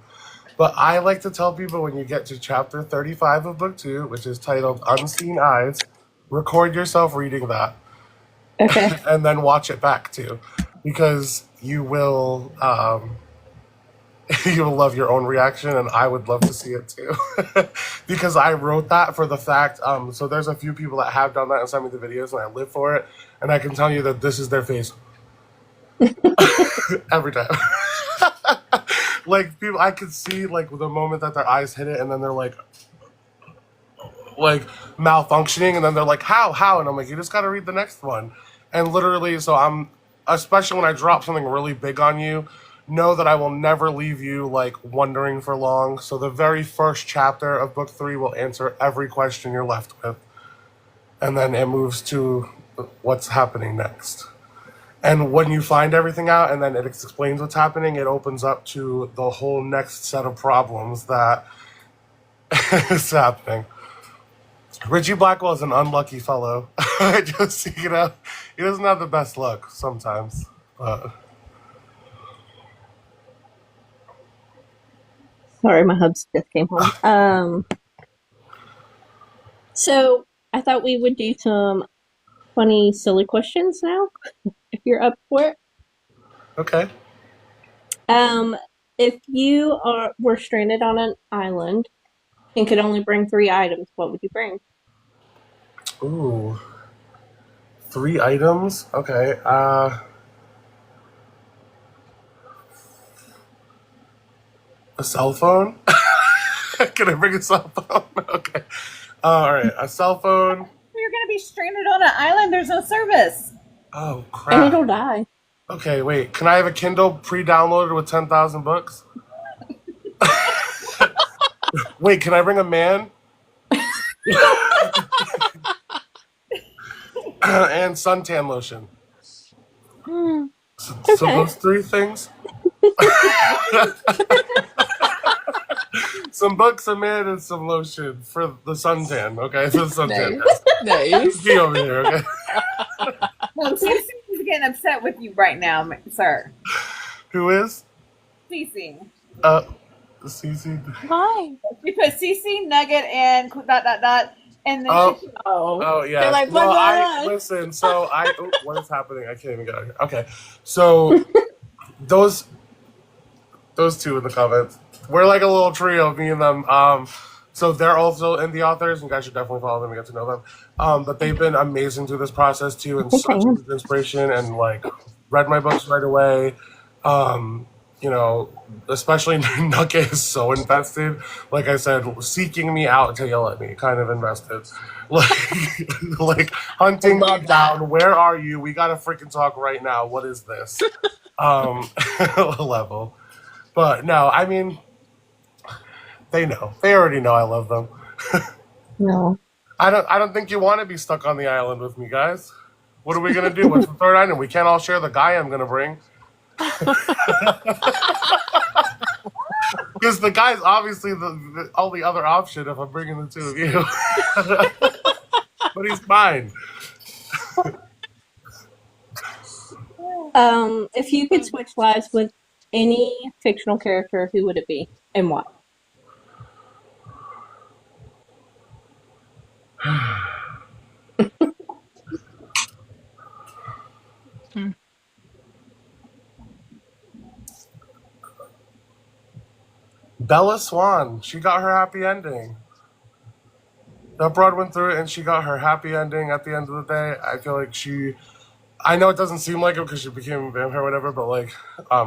But I like to tell people when you get to chapter 35 of book 2, which is titled Unseen Eyes, record yourself reading that okay, and then watch it back too, because you will. You will love your own reaction, and I would love to see it too. Because I wrote that for the fact, so there's a few people that have done that and sent me the videos, and I live for it. And I can tell you that this is their face every time. Like people, I could see like the moment that their eyes hit it, and then they're like malfunctioning, and then they're like, how, and I'm like, you just got to read the next one. And literally, so I'm, especially when I drop something really big on you, know that I will never leave you like wondering for long. So the very first chapter of book 3 will answer every question you're left with, and then it moves to what's happening next. And when you find everything out and then it explains what's happening, it opens up to the whole next set of problems that is happening. Richie Blackwell is an unlucky fellow. Just, he doesn't have the best luck sometimes. But Sorry, my hubs just came home. So I thought we would do some funny, silly questions now, if you're up for it. okay. Um, if you were stranded on an island and could only bring 3 items, what would you bring? Ooh, 3 items. Okay. A cell phone. Can I bring a cell phone? Okay. All right. A cell phone. You're going to be stranded on an island. There's no service. Oh And crap. it'll die. Okay, wait. Can I have a Kindle pre-downloaded with 10,000 books? Wait, can I bring a man? And suntan lotion. So Okay. those 3 things. Some books, a man, and some lotion for the suntan. Okay, for the suntan. Nice. Be over here. Okay. Well, Cece's getting upset with you right now, sir. Who is? Cece. Cece. Hi. You put Cece, Nugget, and ... and then Oh. she, Oh yeah. They're like, Well, blah, I blah, blah. listen. So what is happening? I can't even get out of here. Okay, so those 2 in the comments. We're like a little trio, me and them. So they're also indie authors, and you guys should definitely follow them and get to know them. But they've been amazing through this process too, and Yes, I such a am. good inspiration, and like read my books right away. Um, you know, especially Nugget is so invested. Like I said, seeking me out to yell at me, kind of invested. Like hunting me Love that. down. Where are you? We gotta freaking talk right now. What is this? Um, level. But no, I mean, they know. They already know I love them. No. I don't think you want to be stuck on the island with me, guys. What are we gonna do? What's the 3rd item? We can't all share the guy I'm gonna bring. Because the guy's obviously the only other option if I'm bringing the 2 of you. But he's mine. If you could switch lives with any fictional character, who would it be and why? Bella Swan. She got her happy ending. That broad went through it, and she got her happy ending at the end of the day. I feel like she. I know it doesn't seem like it because she became a vampire, or whatever. But like,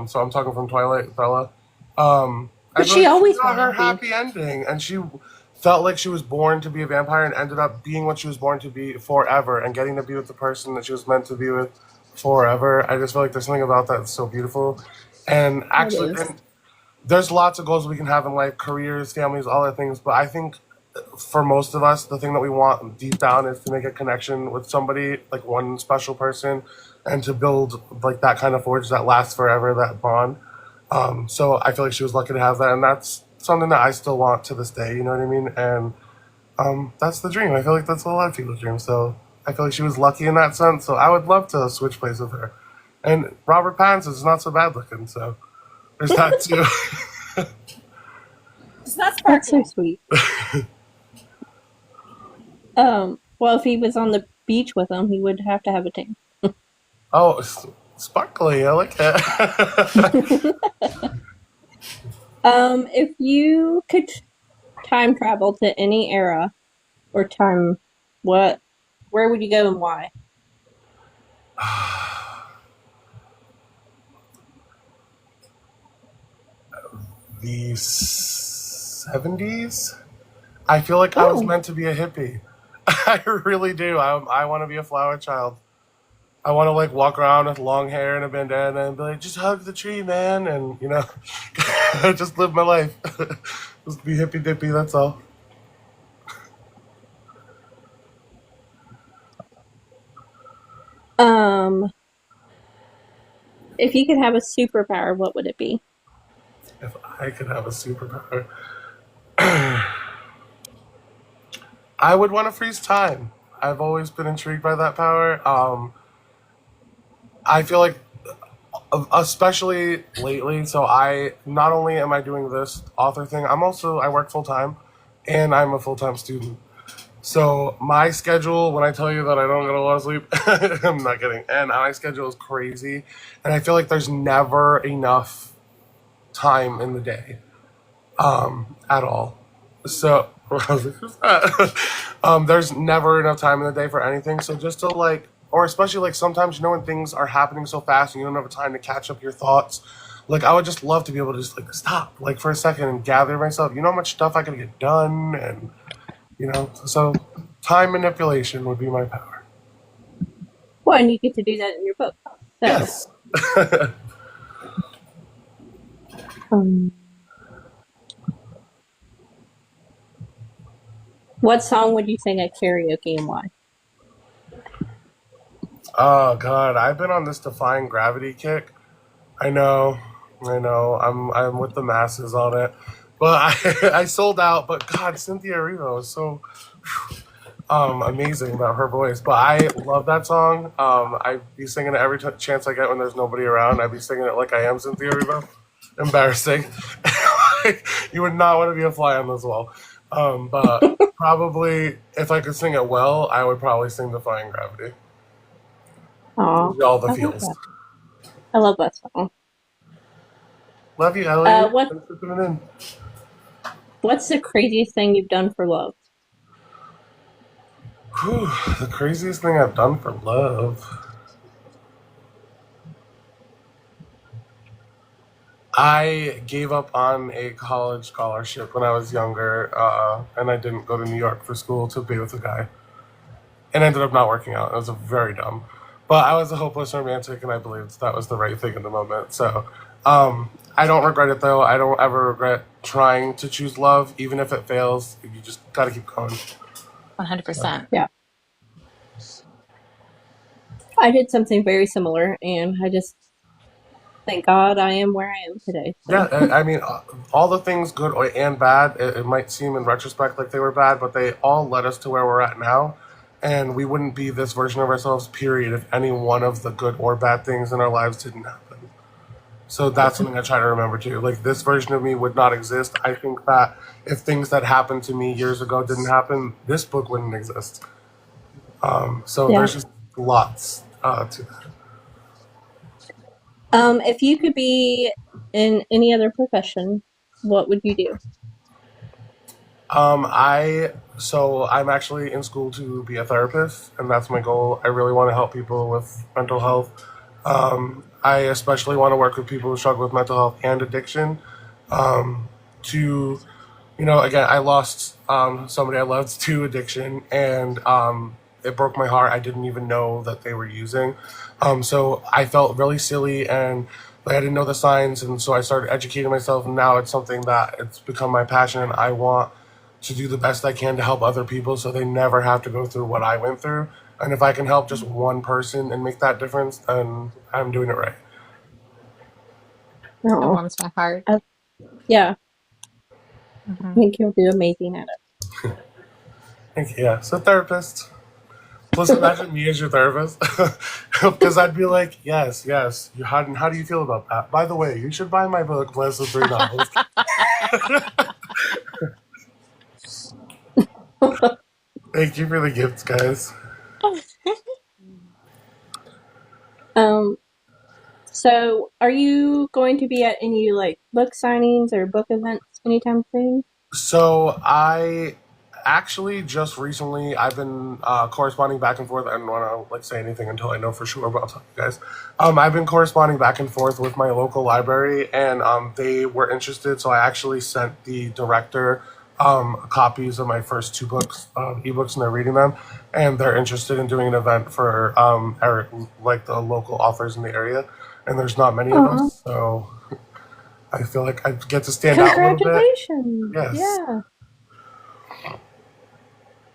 so I'm talking from Twilight, Bella. I But feel she like always got her wanted to be. happy ending, and she felt like she was born to be a vampire, and ended up being what she was born to be forever, and getting to be with the person that she was meant to be with forever. I just feel like there's something about that that's so beautiful, and It actually, is. and there's lots of goals we can have in life, careers, families, all that things. But I think for most of us, the thing that we want deep down is to make a connection with somebody, like one special person, and to build like that kind of forge that lasts forever, that bond. So I feel like she was lucky to have that, and that's something that I still want to this day. You know what I mean? And that's the dream. I feel like that's a lot of people's dream. So I feel like she was lucky in that sense. So I would love to switch places with her. And Robert Pattinson is not so bad looking, so there's that too. it's not That's so sparkly. sweet. Well, if he was on the beach with them, he would have to have a team. Oh, sparkly! I like that. If you could time travel to any era or time, what, where would you go and why? The 70s? I feel like I was Oh, meant to be a hippie. I really do. I want to be a flower child. I want to like walk around with long hair and a bandana and be like, just hug the tree, man, and just live my life. Just be hippy dippy. That's all. um, if you could have a superpower, what would it be? If I could have a superpower, I would want to freeze time. I've always been intrigued by that power. I feel like, especially lately. So I not only am I doing this author thing, I work full time, and I'm a full time student. So my schedule, when I tell you that I don't get a lot of sleep, I'm not kidding. And my schedule is crazy, and I feel like there's never enough time in the day, at all. So there's never enough time in the day for anything. So just to like, or especially like sometimes when things are happening so fast and you don't have time to catch up your thoughts. Like I would just love to be able to just like stop like for a second and gather myself. You know how much stuff I could get done, and so time manipulation would be my power. Well, and you get to do that in your book. So, Yes. um, what song would you sing at karaoke and why? Oh God, I've been on this defying gravity kick. I know, I know. I'm with the masses on it, but I sold out. But God, Cynthia Erivo was so amazing about her voice. But I love that song. I be singing it every chance I get when there's nobody around. I be singing it like I am Cynthia Erivo. Embarrassing. You would not want to be a fly on this wall. But probably if I could sing it well, I would probably sing Defying Gravity. Oh, All the I love feels. that. I love that song. Love you, Ellie. What Thanks for tuning in. What's the craziest thing you've done for love? Whew, the craziest thing I've done for love. I gave up on a college scholarship when I was younger, and I didn't go to New York for school to be with a guy. And ended up not working out. It was very dumb. But I was a hopeless romantic, and I believed that was the right thing in the moment. So I don't regret it, though. I don't ever regret trying to choose love, even if it fails. You just got to keep going. 100%. Yeah, I did something very similar, and I just thank God I am where I am today. Yeah, So, I mean, all the things, good and bad, it might seem in retrospect like they were bad, but they all led us to where we're at now. And we wouldn't be this version of ourselves, period, if any one of the good or bad things in our lives didn't happen. So that's something I try to remember too. Like, this version of me would not exist. I think that if things that happened to me years ago didn't happen, this book wouldn't exist. So yeah. there's just lots to that. If you could be in any other profession, what would you do? I'm actually in school to be a therapist, and that's my goal. I really want to help people with mental health. I especially want to work with people who struggle with mental health and addiction. To again, I lost somebody I loved to addiction, and it broke my heart. I didn't even know that they were using. So I felt really silly, and like I didn't know the signs, and so I started educating myself. And now it's something that it's become my passion, and I want to do the best I can to help other people, so they never have to go through what I went through. And if I can help just one person and make that difference, then I'm doing it right. That Oh, warms my heart. yeah, I Hmm. think you'll do amazing at it. Thank you. Yeah, so therapist. Plus, imagine me as your therapist, because I'd be like, yes, yes. How do you feel about that? By the way, you should buy my book, Blessed with Three Novels. Thank you for the gifts, guys. Um, So, are you going to be at any like book signings or book events anytime soon? So I actually just recently I've been corresponding back and forth. I don't want to like say anything until I know for sure, but I'll tell you guys. I've been corresponding back and forth with my local library, and they were interested. So I actually sent the director copies of my first two books, ebooks, and they're reading them, and they're interested in doing an event for like the local authors in the area. And there's not many of Aw, us, so I feel like I get to stand out a little bit. congratulations! Yes. Yeah,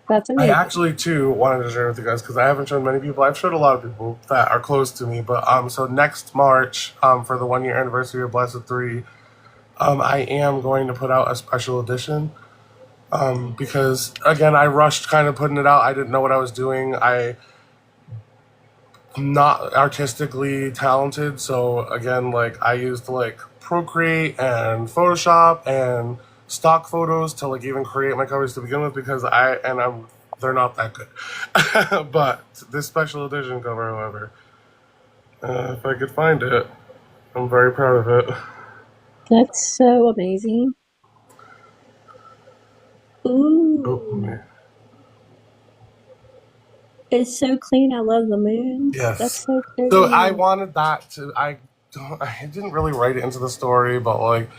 that's I amazing. actually too wanted to share with you guys because I haven't shown many people. I've showed a lot of people that are close to me, but so next March, for the 1 year anniversary of Blessed Three, I am going to put out a special edition. Because again, I rushed kind of putting it out. I didn't know what I was doing. I'm not artistically talented, so again, like I used like Procreate and Photoshop and stock photos to like even create my covers to begin with because I'm they're not that good. But this special edition cover, however, if I could find it, I'm very proud of it. That's so amazing. Oh, Ooh, it's so clean. I love the moons. That's yes. so So I pretty. wanted that to. I didn't really write it into the story, but like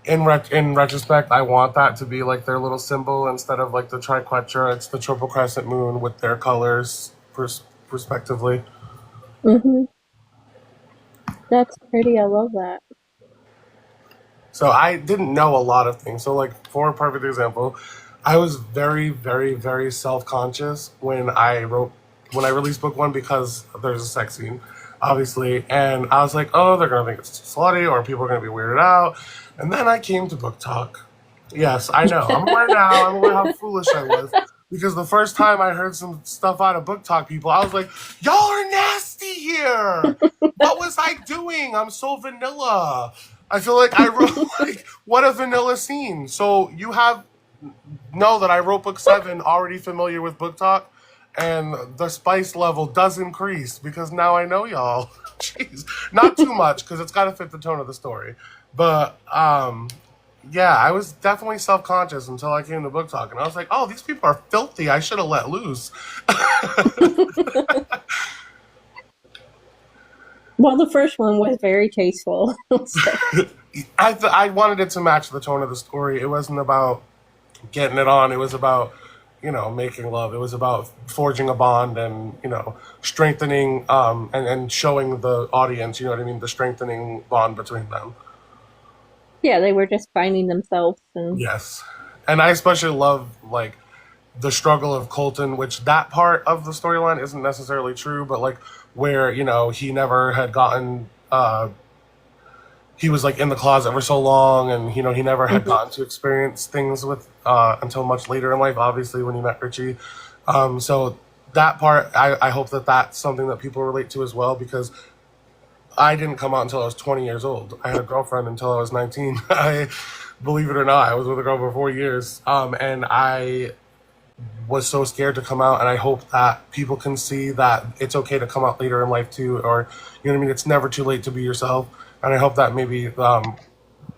in retrospect, I want that to be like their little symbol instead of like the triquetra. It's the triple crescent moon with their colors respectively. Mm-hmm. That's pretty. I love that. So I didn't know a lot of things. So like for a perfect example, I was very, very, very self conscious when I released book one because there's a sex scene, obviously, and I was like, oh, they're gonna think it's slutty or people are gonna be weirded out. And then I came to book talk. Yes, I know. I'm aware now. I'm aware how foolish I was. Because the first time I heard some stuff out of book talk people, I was like, y'all are nasty here. What was I doing? I'm so vanilla. I feel like I wrote like what a vanilla scene. So you have know that I wrote book seven already familiar with book talk, and the spice level does increase because now I know y'all. Jeez, not too much because it's got to fit the tone of the story, but yeah, I was definitely self conscious until I came to book talk, and I was like, oh, these people are filthy. I should have let loose. Well, the first one was very tasteful. So, I wanted it to match the tone of the story. It wasn't about getting it on. It was about, making love. It was about forging a bond and, strengthening and showing the audience, you know what I mean, the strengthening bond between them. yeah, they were just finding themselves and Yes. And I especially love like the struggle of Colton, which that part of the storyline isn't necessarily true, but like where, he never had gotten he was like in the closet for so long, and he never had mhm. gotten to experience things with until much later in life, obviously when he met Richie. So that part, I hope that that's something that people relate to as well, because I didn't come out until I was 20 years old. I had a girlfriend until I was 19. I believe it or not, I was with a girl for 4 years, and I was so scared to come out, and I hope that people can see that it's okay to come out later in life too, or you know what I mean, it's never too late to be yourself. And I hope that maybe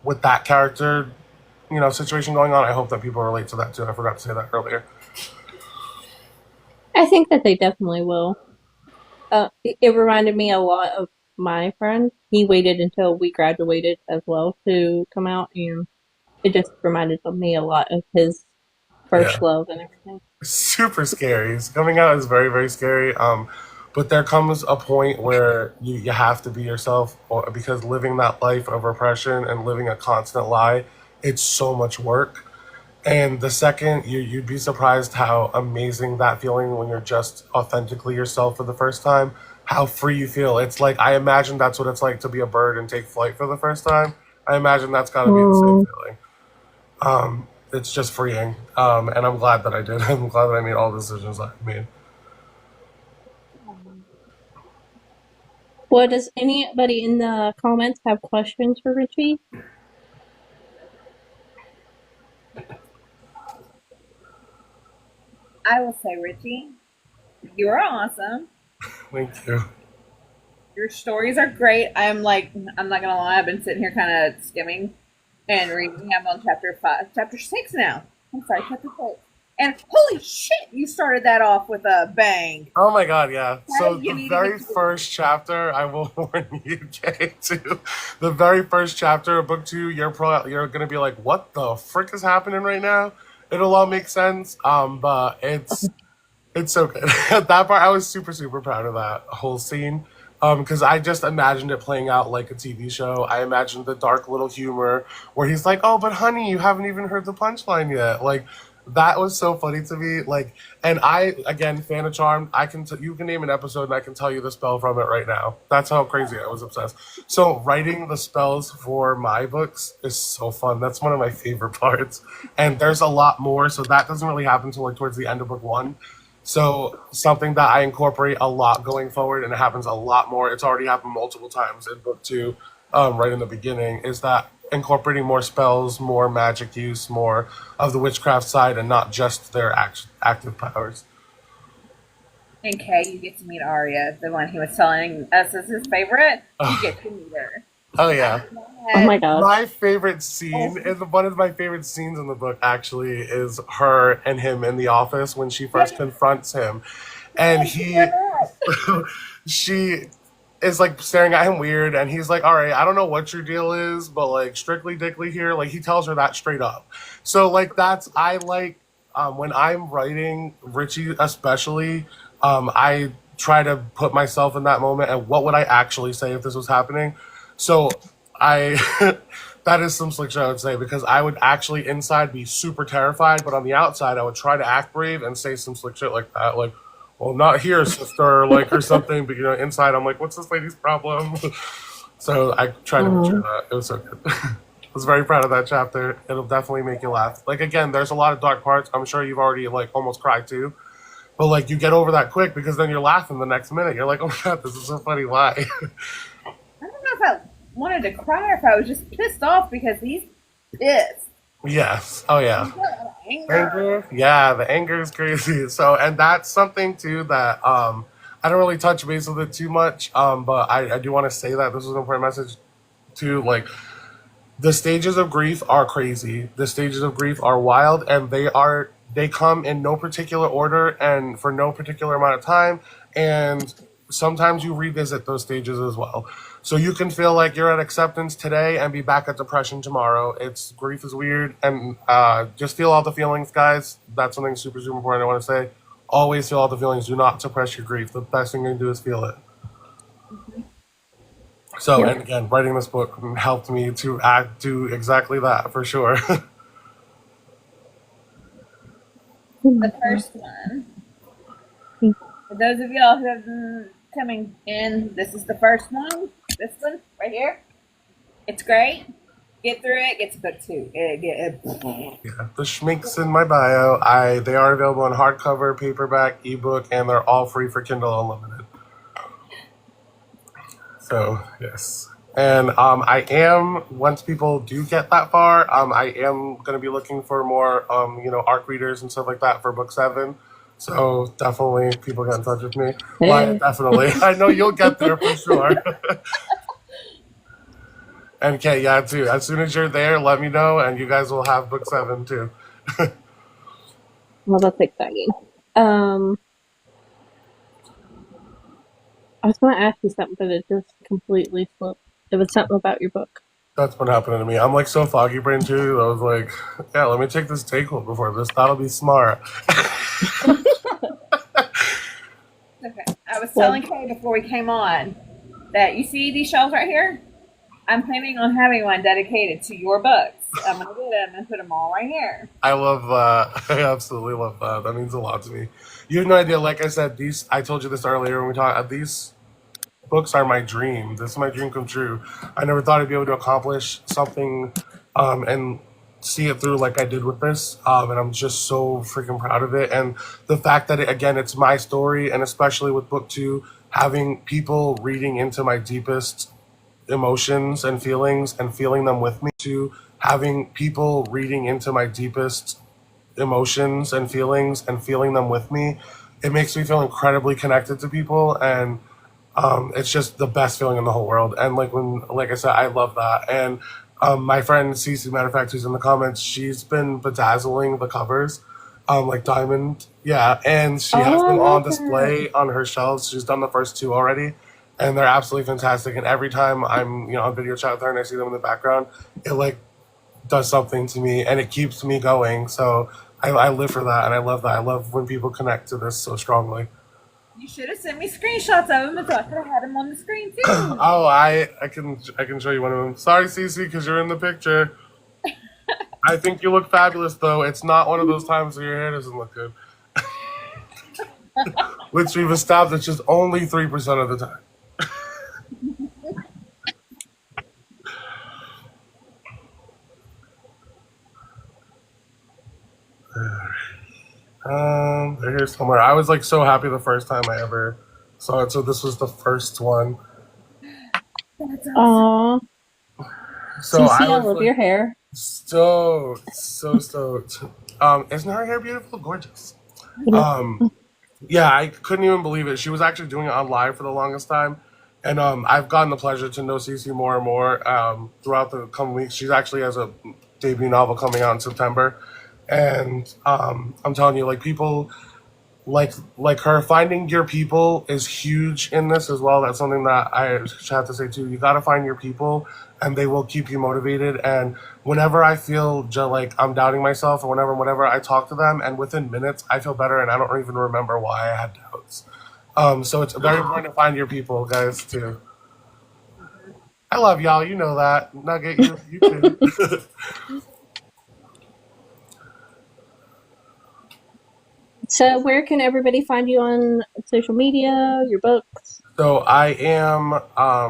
with that character, situation going on, I hope that people relate to that too. I forgot to say that earlier. I think that they definitely will. It reminded me a lot of my friend. He waited until we graduated as well to come out, and it just reminded me a lot of his Yeah, first love and everything. super scary. Coming out is very, very scary. But there comes a point where you have to be yourself, because living that life of repression and living a constant lie, it's so much work. And the second you'd be surprised how amazing that feeling when you're just authentically yourself for the first time, how free you feel. It's like I imagine that's what it's like to be a bird and take flight for the first time. I imagine that's got to be the same Mm. feeling. It's just freeing, and I'm glad that I did. I'm glad that I made all the decisions I made. Well, does anybody in the comments have questions for Richie? I will say, Richie, you're awesome. Thank you. Your stories are great. I'm like, I'm not gonna lie. I've been sitting here kind of skimming and reading. I'm on chapter 5, chapter 6 now. I'm sorry, chapter 6. And holy shit, you started that off with a bang. Oh my god, yeah. So You the need to very get to the. first chapter, I will warn you, Kay, too. The very first chapter of book two, you're gonna be like, what the frick is happening right now? It'll all make sense. But it's so good. That part, I was super, super proud of that whole scene. Because I just imagined it playing out like a TV show. I imagined the dark little humor where he's like, "Oh, but honey, you haven't even heard the punchline yet." Like that was so funny to me. Like, and I again, fan of Charmed. You can name an episode and I can tell you the spell from it right now. That's how crazy I was obsessed. So writing the spells for my books is so fun. That's one of my favorite parts. And there's a lot more. So that doesn't really happen until like towards the end of book one. So something that I incorporate a lot going forward, and it happens a lot more. It's already happened multiple times in book two, right in the beginning. Is that incorporating more spells, more magic use, more of the witchcraft side, and not just their active powers. And Kay, you get to meet Arya, the one he was telling us is his favorite. You Ugh. get to meet her. Oh yeah. Oh my And, gosh. My favorite scene is one of my favorite scenes in the book. Actually, is her and him in the office when she first confronts him, and she is like staring at him weird, and he's like, "All right, I don't know what your deal is, but like strictly dickly here." Like he tells her that straight up. So like that's I like when I'm writing Richie especially. I try to put myself in that moment and what would I actually say if this was happening. So I that is some slick shit I would say because I would actually inside be super terrified, but on the outside I would try to act brave and say some slick shit like that, like, "Well, not here, sister," like or something. But inside I'm like, "What's this lady's problem?" So I try to picture Oh, that. It was so good. I was very proud of that chapter. It'll definitely make you laugh. Like again, there's a lot of dark parts. I'm sure you've already like almost cried too. But like you get over that quick because then you're laughing the next minute. You're like, "Oh my god, this is so funny. Why?" I don't know if I wanted to cry or if I was just pissed off because he's pissed. Yes. Oh yeah. He's got a lot of anger. Anger, yeah, the anger is crazy. So, and that's something too that I don't really touch base with it too much. But I do want to say that this is an important message too. Like the stages of grief are crazy. The stages of grief are wild, and they come in no particular order and for no particular amount of time. And sometimes you revisit those stages as well. So you can feel like you're at acceptance today and be back at depression tomorrow. It's grief is weird, and just feel all the feelings, guys. That's something super super important. I want to say, always feel all the feelings. Do not suppress your grief. The best thing you can do is feel it. So, yep. and again, writing this book helped me to do exactly that for sure. The first one. For those of y'all who have been coming in, this is the first one. This one right here. It's great. Get through it. Get to book two. Yeah, the schmink's in my bio. They are available on hardcover, paperback, ebook, and they're all free for Kindle Unlimited. So yes, and I am once people do get that far, I am going to be looking for more ARC readers and stuff like that for book seven. So definitely, people get in touch with me. Maya, Hey. definitely. I know you'll get there for sure. And Kay, yeah, too. As soon as you're there, let me know, and you guys will have book seven too. Well, that's exciting. Um, I was going to ask you something, but it just completely slipped. It was something about your book. That's been happening to me. I'm like so foggy brain too. I was like, yeah, let me take this take home before this. That'll be smart. Okay. I was Well, telling Kay before we came on that you see these shelves right here? I'm planning on having one dedicated to your books. I'm going to get them and put them all right here. I love that. I absolutely love that. That means a lot to me. You have no idea. Like I said, these. I told you this earlier when we talked. These books are my dream. This is my dream come true. I never thought I'd be able to accomplish something, and see it through like I did with this. And I'm just so freaking proud of it. And the fact that again, it's my story, and especially with book two, having people reading into my deepest emotions and feelings and feeling them with me to having people reading into my deepest emotions and feelings and feeling them with me, it makes me feel incredibly connected to people. And It's just the best feeling in the whole world. And like I said, I love that. And my friend Cece, matter of fact, who's in the comments, she's been bedazzling the covers, like diamond, yeah, and she has Oh, I them on love her. display on her shelves. She's done the first two already, and they're absolutely fantastic. And every time I'm, on video chat with her and I see them in the background, it like does something to me, and it keeps me going. So I live for that, and I love that. I love when people connect to this so strongly. You should have sent me screenshots of them so I could have had them on the screen too. Oh, I can show you one of them. Sorry, Cece, because you're in the picture. I think you look fabulous, though. It's not one of those times where your hair doesn't look good, which we've established is only 3% of the time. They're here somewhere. I was like so happy the first time I ever saw it. So this was the first one. That's awesome. Aw, So I Cece, I was love like your hair. so stoked. Isn't her hair beautiful? Gorgeous. Um, Yeah, I couldn't even believe it. She was actually doing it on live for the longest time. And I've gotten the pleasure to know Cece more and more throughout the coming weeks. She's actually has a debut novel coming out in September. And I'm telling you, like people like her finding your people is huge in this as well. That's something that I have to say too. You got to find your people, and they will keep you motivated. And whenever I feel like I'm doubting myself, or whenever I talk to them, and within minutes I feel better, and I don't even remember why I had doubts. So it's very important to find your people, guys. Too. I love y'all. You know that. Nugget, you too. So, where can everybody find you on social media, your books? So I am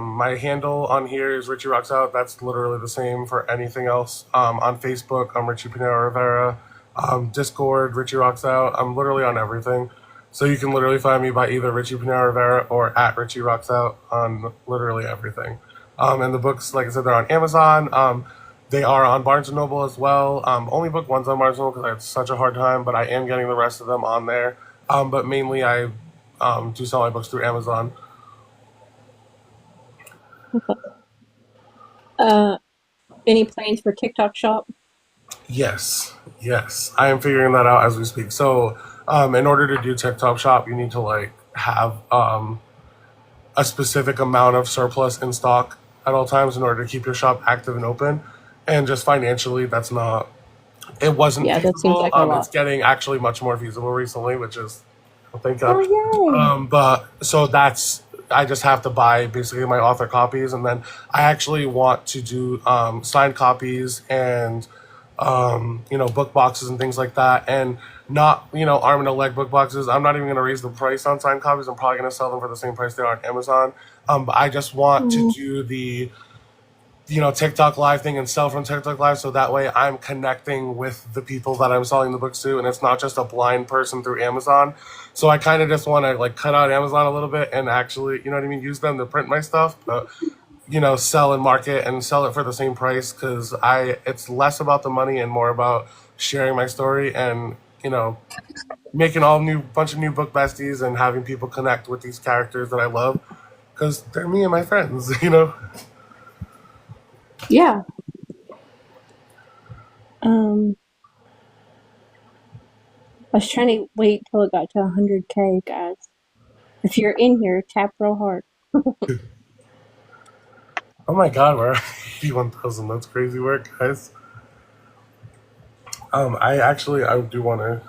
my handle on here is Richie Rocks Out. That's literally the same for anything else. On Facebook, I'm Richie Pinero Rivera. Discord, Richie Rocks Out. I'm literally on everything. So you can literally find me by either Richie Pinero Rivera or at Richie Rocks Out on literally everything. And the books, like I said, they're on Amazon. They are on Barnes and Noble as well. Only book one's on Barnes and Noble because I had such a hard time, but I am getting the rest of them on there. But mainly I do sell my books through Amazon. Uh, any plans for TikTok shop? Yes, yes. I am figuring that out as we speak. So, in order to do TikTok shop, you need to like have a specific amount of surplus in stock at all times in order to keep your shop active and open. And just financially, that's not. It wasn't Yeah, that seems feasible. like a It's lot. getting actually much more feasible recently, which is, well, thank Oh, God. yay! But so that's I just have to buy basically my author copies, and then I actually want to do signed copies and book boxes and things like that, and not arm and a leg book boxes. I'm not even going to raise the price on signed copies. I'm probably going to sell them for the same price they are on Amazon. But I just want to Mm, do the TikTok live thing and sell from TikTok live, so that way I'm connecting with the people that I'm selling the books to, and it's not just a blind person through Amazon. So I kind of just want to like cut out Amazon a little bit and actually, you know what I mean, use them to print my stuff, but sell and market and sell it for the same price because I it's less about the money and more about sharing my story and making all new bunch of new book besties and having people connect with these characters that I love because they're me and my friends. yeah. Um, I was trying to wait till it got to 100K, guys. If you're in here, tap real hard. Oh my God, we're 81,000. That's crazy work, guys. I do want to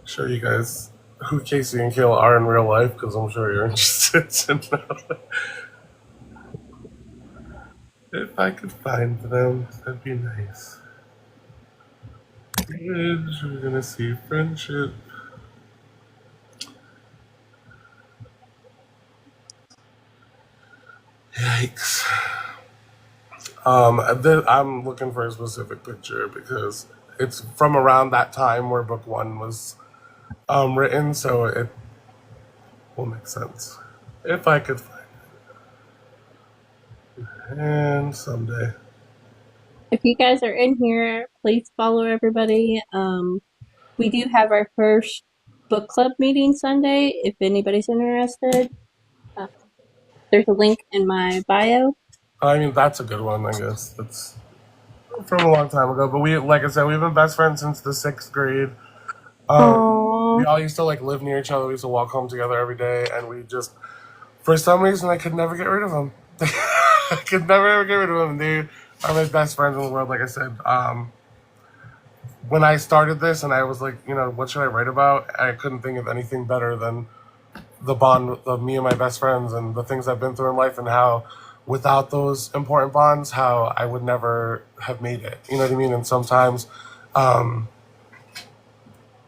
show you guys who Casey and Kayla are in real life because I'm sure you're interested to know. If I could find them, that'd be nice. Bridge, we're gonna see friendship. Yikes. I'm looking for a specific picture because it's from around that time where book one was written, so it will make sense if I could find it. And someday. If you guys are in here, please follow everybody. We do have our first book club meeting Sunday if anybody's interested. There's a link in my bio. I mean, that's a good one, I guess. It's from a long time ago, but we, like I said, we've been best friends since the 6th grade. We Oh, all used to like live near each other. We used to walk home together every day, and we just, for some reason, I could never get rid of them. I could never ever get rid of them. They are my best friends in the world. Like I said, when I started this, and I was like, what should I write about? I couldn't think of anything better than the bond of me and my best friends, and the things I've been through in life, and how without those important bonds, how I would never have made it. You know what I mean? And sometimes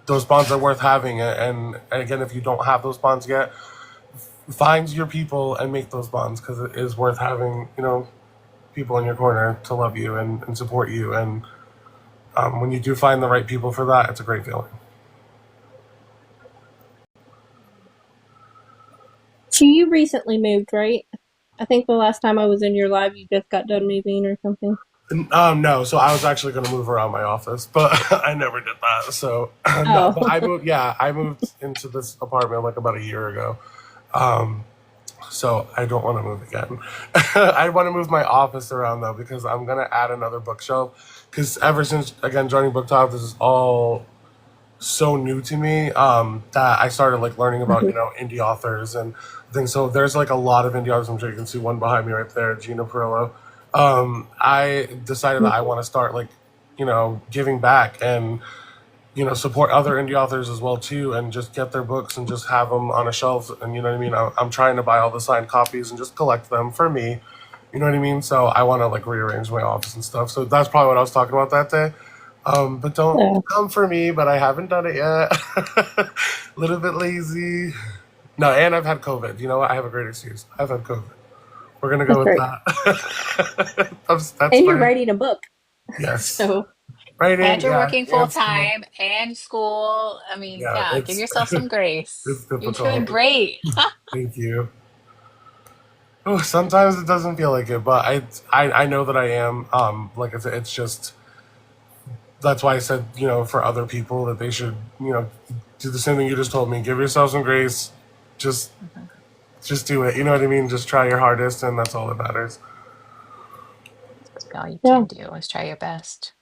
those bonds are worth having. And again, if you don't have those bonds yet, find your people and make those bonds, because it is worth having, people in your corner to love you and support you. And when you do find the right people for that, it's a great feeling. so you recently moved, right? I think the last time I was in your live, you just got done moving or something. No, so I was actually going to move around my office, but I never did that. So no, Oh, but I moved. Yeah, I moved into this apartment like about a year ago. Um, so I don't want to move again. I want to move my office around though, because I'm going to add another bookshelf. Because ever since again joining Book Talk, this is all so new to me, that I started like learning about indie authors and things. So there's like a lot of indie authors. I'm sure you can see one behind me right there, Gina Perillo. I decided that I want to start like giving back and support other indie authors as well too, and just get their books and just have them on a shelf. And you know what I mean. I'm trying to buy all the signed copies and just collect them for me. You know what I mean? So I want to like rearrange my office and stuff. So that's probably what I was talking about that day. But don't yeah, come for me, but I haven't done it yet. A little bit lazy. No, and I've had COVID. You know what? I have a great excuse. I've had COVID. We're gonna go that's with great. that. That's And you're my writing a book, yes. so And Writing, you're yeah, working full and school. time and school. I mean, Yeah, yeah, give it's yourself some it's grace. You're doing difficult. great. Thank you. Oh, sometimes it doesn't feel like it, but I know that I am. Like I said, it's just that's why I said for other people that they should do the same thing you just told me. Give yourself some grace. Just just do it. You know what I mean? Just try your hardest, and that's all that matters. All you yeah, can do is try your best.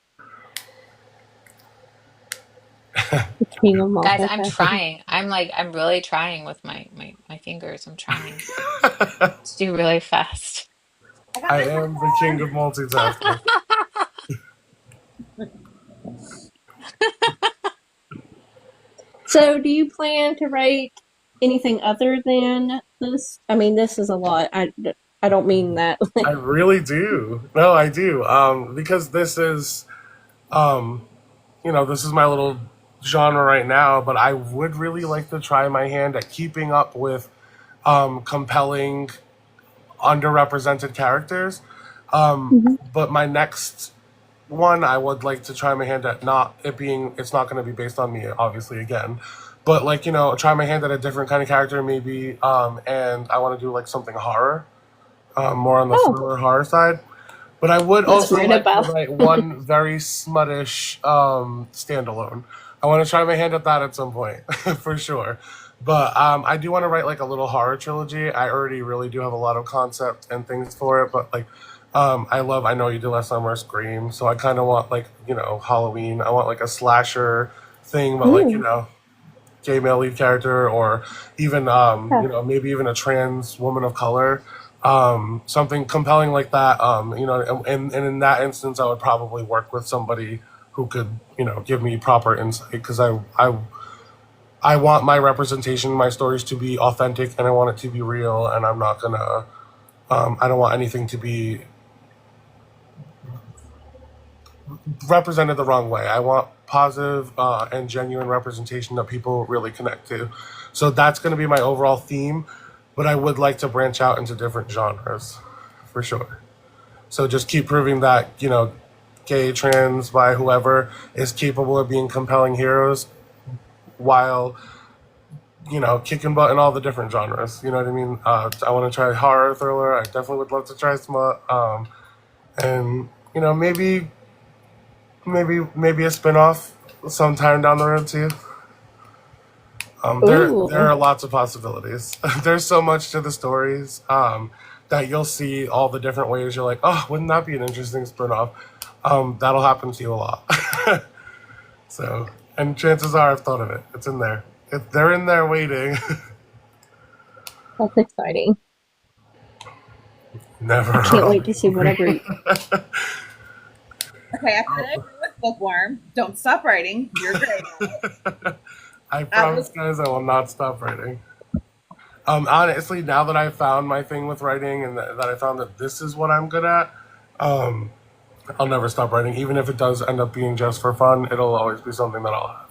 the king of Guys, I'm multitasking. trying. I'm really trying with my fingers. I'm trying to do really fast. I got I my am the king popcorn. of multitasking. So, do you plan to write anything other than this? I mean, this is a lot. I don't mean that. I really do. No, I do. Because this is, this is my little genre right now. But I would really like to try my hand at keeping up with compelling, underrepresented characters. Mhm. But my next one, I would like to try my hand at not it being. It's not going to be based on me, obviously, again. But like try my hand at a different kind of character, maybe. And I want to do like something horror, more on the Oh, thriller horror side. But I would let's also write like to about. write one very smuttish standalone. I want to try my hand at that at some point, for sure. But I do want to write like a little horror trilogy. I already really do have a lot of concept and things for it. But like, I know you did last summer, Scream. So I kind of want like, Halloween. I want like a slasher thing, but like, Ooh, gay male lead character, or even yeah. maybe even a trans woman of color, something compelling like that. And in that instance, I would probably work with somebody who could give me proper insight, because I want my representation, my stories to be authentic, and I want it to be real, and I'm not gonna I don't want anything to be represented the wrong way. I want positive and genuine representation that people really connect to. So that's going to be my overall theme, but I would like to branch out into different genres, for sure. So just keep proving that gay, trans, bi, whoever is capable of being compelling heroes, while kicking butt in all the different genres. You know what I mean? I want to try horror, thriller. I definitely would love to try smut, and maybe a spin-off sometime down the road too. There Ooh, are lots of possibilities. There's so much to the stories that you'll see all the different ways. You're like, oh, wouldn't that be an interesting spinoff? That'll happen to you a lot. So, and chances are I've thought of it. It's in there. They're in there waiting. that's exciting. Never I can't wrong. wait to see whatever. Okay, after that agree with Bookworm, don't stop writing. You're great at it. I I promise, was guys, I will not stop writing. Honestly, now that I found my thing with writing and that I found that this is what I'm good at, um, I'll never stop writing. Even if it does end up being just for fun, it'll always be something that I'll have.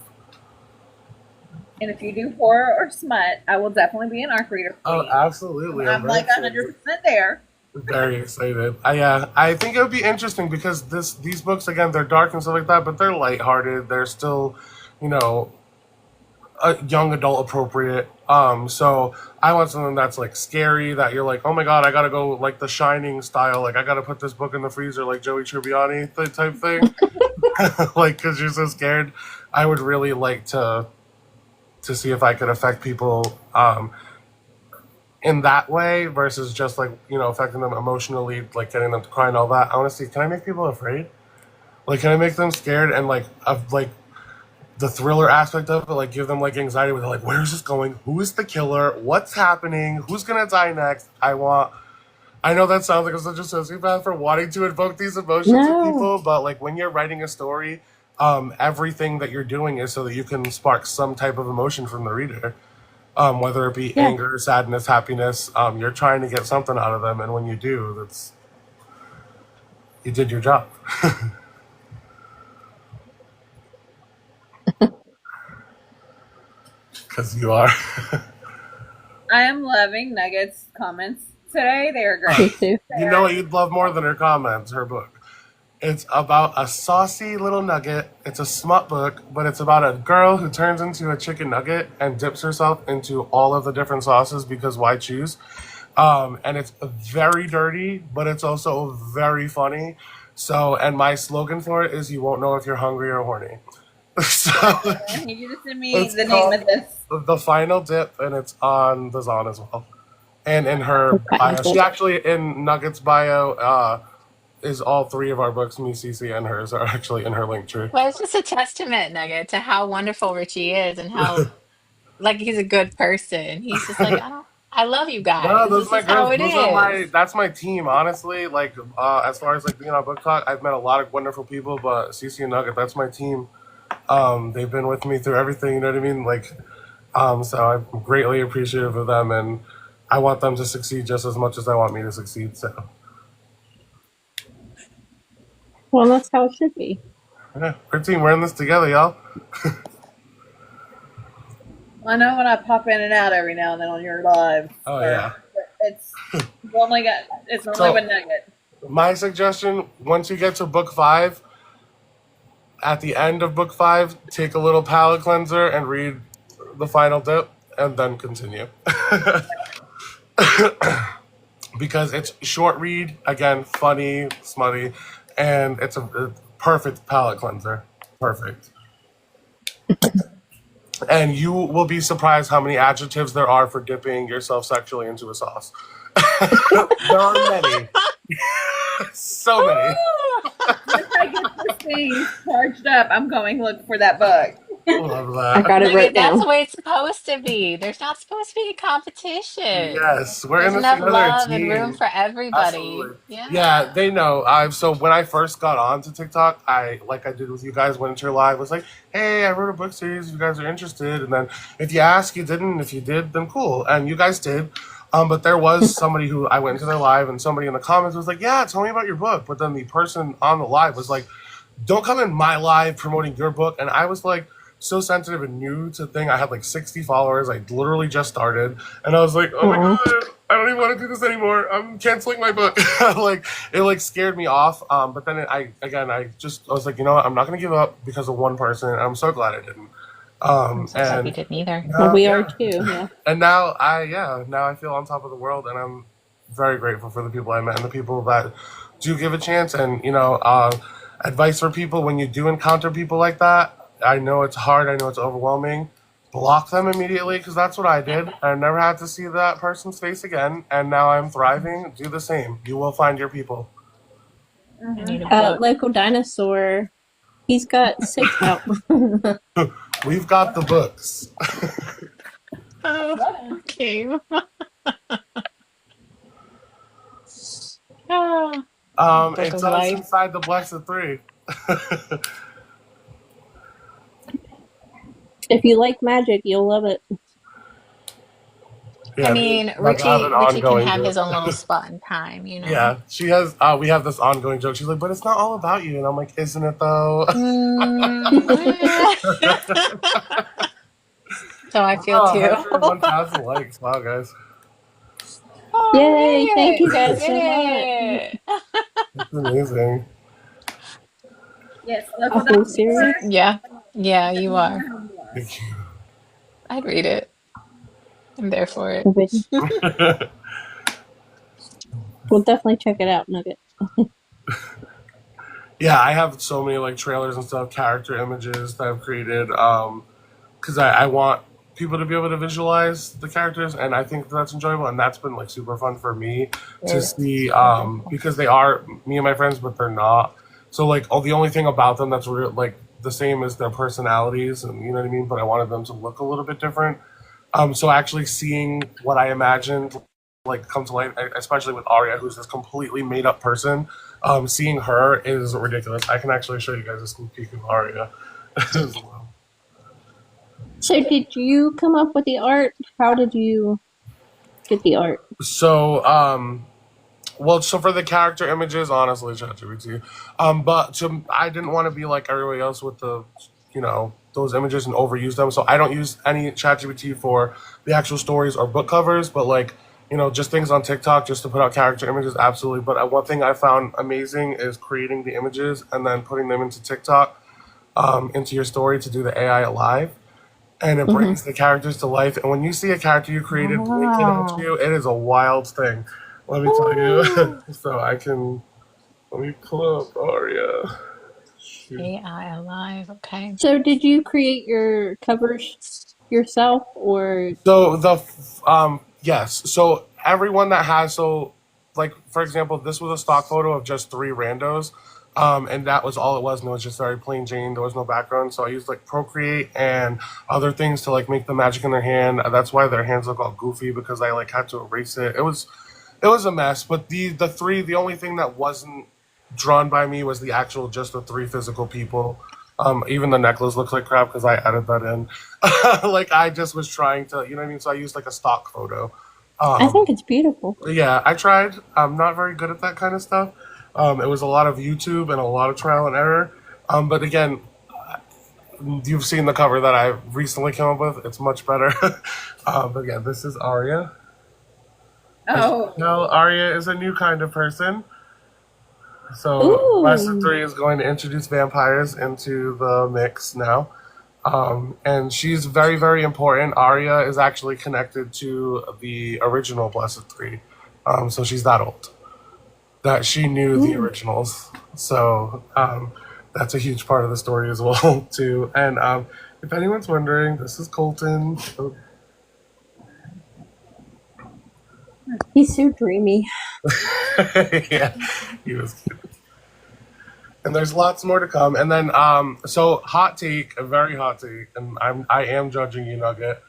and if you do horror or smut, I will definitely be an ARC reader for Oh, you. absolutely! I'm I'm very like excited. 100% there. Very excited. I think it would be interesting because these books again they're dark and stuff like that, but they're lighthearted. They're still, you know, young adult appropriate. So I want something that's like scary that you're like, oh my god, I gotta go like the Shining style, like I gotta put this book in the freezer like Joey Tribbiani type thing, like because you're so scared. I would really like to see if I could affect people in that way versus just like affecting them emotionally, like getting them to cry and all that. I want to see, can I make people afraid? Like, can I make them scared and like of like the thriller aspect of it, like give them like anxiety with like, where is this going? Who is the killer? What's happening? Who's gonna die next? I know that sounds like I'm such a sociopath for wanting to invoke these emotions in No, people, but like when you're writing a story, everything that you're doing is so that you can spark some type of emotion from the reader. Whether it be yeah. anger, sadness, happiness, you're trying to get something out of them, and when you do, that's you did your job. Because you are. I am loving Nugget's comments today. They are great. Me too. You know what you'd love more than her comments? Her book. It's about a saucy little nugget. It's a smut book, but it's about a girl who turns into a chicken nugget and dips herself into all of the different sauces because why choose? And it's very dirty, but it's also very funny. So, and my slogan for it is, "You won't know if you're hungry or horny." So I need you to send me it's the name called of this. The Final Dip, and it's on the Zon as well. And in her Okay. bio, she actually in Nugget's bio is all three of our books, me, Cece, and hers are actually in her link tree. Well, it's just a testament, Nugget, to how wonderful Richie is and how like he's a good person. He's just like, I love you No, guys. those are This my is how girls. it Those are is. my. That's my team. Honestly, like as far as like being on book talk, I've met a lot of wonderful people, but Cece and Nugget, that's my team. They've been with me through everything. You know what I mean? Like, so I'm greatly appreciative of them, and I want them to succeed just as much as I want me to succeed. So, Well, that's how it should be. yeah, we're a team. We're in this together, y'all. I know when I pop in and out every now and then on your lives, Oh or yeah. it's only So with Nugget. my suggestion: once you get to book 5, at the end of book 5, take a little palate cleanser and read the final dip, and then continue. Because it's short read, again, funny, smutty, and it's a perfect palate cleanser. Perfect. And you will be surprised how many adjectives there are for dipping yourself sexually into a sauce. There are many. So many. Once I get this thing charged up, I'm going to look for that book. Love I that. got it Nugget, right that's now. the way it's supposed to be. There's not supposed to be a competition. Yes, we're in There's this enough together, a love and room team. for everybody. Absolutely. Yeah, Yeah. they know. I've so when I first got onto TikTok, I like I did with you guys, went into your live, was like, hey, I wrote a book series if you guys are interested. And then if you ask, you didn't. If you did, then cool. And you guys did. But there was somebody who I went into their live and somebody in the comments was like, yeah, tell me about your book. But then the person on the live was like, don't come in my live promoting your book. And I was like so sensitive and new to the thing. I had like 60 followers. I literally just started. And I was like, oh my Aw. God, I don't even want to do this anymore. I'm canceling my book. Like it like scared me off. But then I was like, you know what? I'm not going to give up because of one person. And I'm so glad I didn't. I'm so glad you And didn't either. Well, we are yeah. too. Yeah. And now I feel on top of the world, and I'm very grateful for the people I met and the people that do give a chance. And advice for people when you do encounter people like that. I know it's hard. I know it's overwhelming. block them immediately because that's what I did. I never had to see that person's face again, and now I'm thriving. Do the same. You will find your people. I need a book. Local dinosaur. He's got 6 out. We've got the books. Oh, okay. Oh, book It of does life. inside the Blessed Three. If you like magic, you'll love it. I Yeah, they mean, like have an Richie can ongoing have joke. his own little spot in time, you know. Yeah, she has. We have this ongoing joke. She's like, "But it's not all about you," and I'm like, "Isn't it though?" Mm. So I feel Oh, too. 101,000 likes. Wow, guys, Oh, we Yay! Thank did you it. We guys did so much. it. it's amazing. Yes, A local whole series. dinosaur. Yeah. Yeah, you are. Thank I'd read it. I'm there for it. you. We'll definitely check it out, Nugget. Yeah, I have so many like trailers and stuff, character images that I've created. Because I want people to be able to visualize the characters, and I think that's enjoyable, and that's been like super fun for me to Very see. wonderful. Because they are me and my friends, but they're not. So like, the only thing about them that's real, like the same as their personalities, and you know what I mean. But I wanted them to look a little bit different. So actually seeing what I imagined like come to life, especially with Arya, who's this completely made up person. Seeing her is ridiculous. I can actually show you guys a sneak peek of Arya as well. So, did you come up with the art? How did you get the art? So, well, so for the character images, honestly, ChatGPT. But I didn't want to be like everybody else with the, those images and overuse them. So I don't use any ChatGPT for the actual stories or book covers, but like, just things on TikTok just to put out character images, absolutely. But one thing I found amazing is creating the images and then putting them into TikTok, into your story to do the AI live. And it Mm-hmm. brings the characters to life. And when you see a character you created blinking at Wow. you, it is a wild thing. Let me tell you. Ooh. So let me pull up Aria. Shoot. AI alive. Okay. So, did you create your covers yourself, or? So yes. So everyone that has like for example, this was a stock photo of just three randos. And that was all it was, and it was just very plain Jane. There was no background, so I used like Procreate and other things to like make the magic in their hand. That's why their hands look all goofy because I like had to erase it. It was a mess. But the only thing that wasn't drawn by me was the actual just the three physical people. Even the necklace looks like crap because I added that in. Like I just was trying to, you know what I mean. So I used like a stock photo. I think it's beautiful. Yeah, I tried. I'm not very good at that kind of stuff. It was a lot of YouTube and a lot of trial and error. But again, you've seen the cover that I recently came up with. It's much better. But yeah, this is Arya. Oh, No, Arya is a new kind of person. So Lesson Ooh. 3 is going to introduce vampires into the mix now. And she's very, very important. Arya is actually connected to the original Blessed Three. So she's that old. That she knew the Ooh. originals. So that's a huge part of the story as well, too. And if anyone's wondering, this is Colton. Oh, He's so dreamy. yeah, he was cute. And there's lots more to come. And then, so hot take, a very hot take, and I am judging you, Nugget.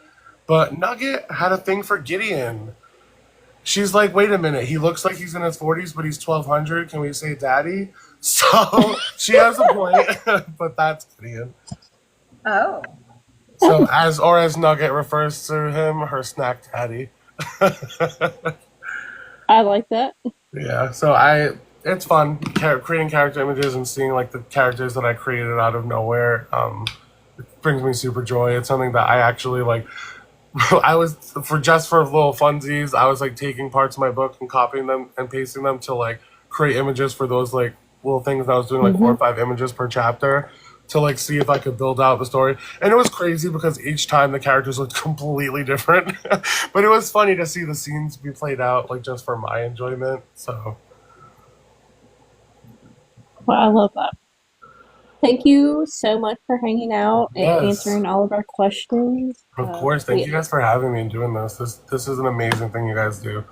But Nugget had a thing for Gideon. She's like, wait a minute, he looks like he's in his 40s, but he's 1200. Can we say daddy? So she has a point, but that's Gideon. oh. So as Nugget refers to him, her snack daddy. I like that. Yeah, so it's fun creating character images and seeing like the characters that I created out of nowhere. It brings me super joy. It's something that I actually like. I was for little funsies. I was like taking parts of my book and copying them and pasting them to like create images for those like little things. And I was doing like four Mm-hmm. or five images per chapter to like see if I could build out the story. And it was crazy because each time the characters looked completely different. But it was funny to see the scenes be played out like just for my enjoyment. So Well, I love that. Thank you so much for hanging out and Yes. answering all of our questions. Of course. Thank you guys for having me and doing this. This is an amazing thing you guys do.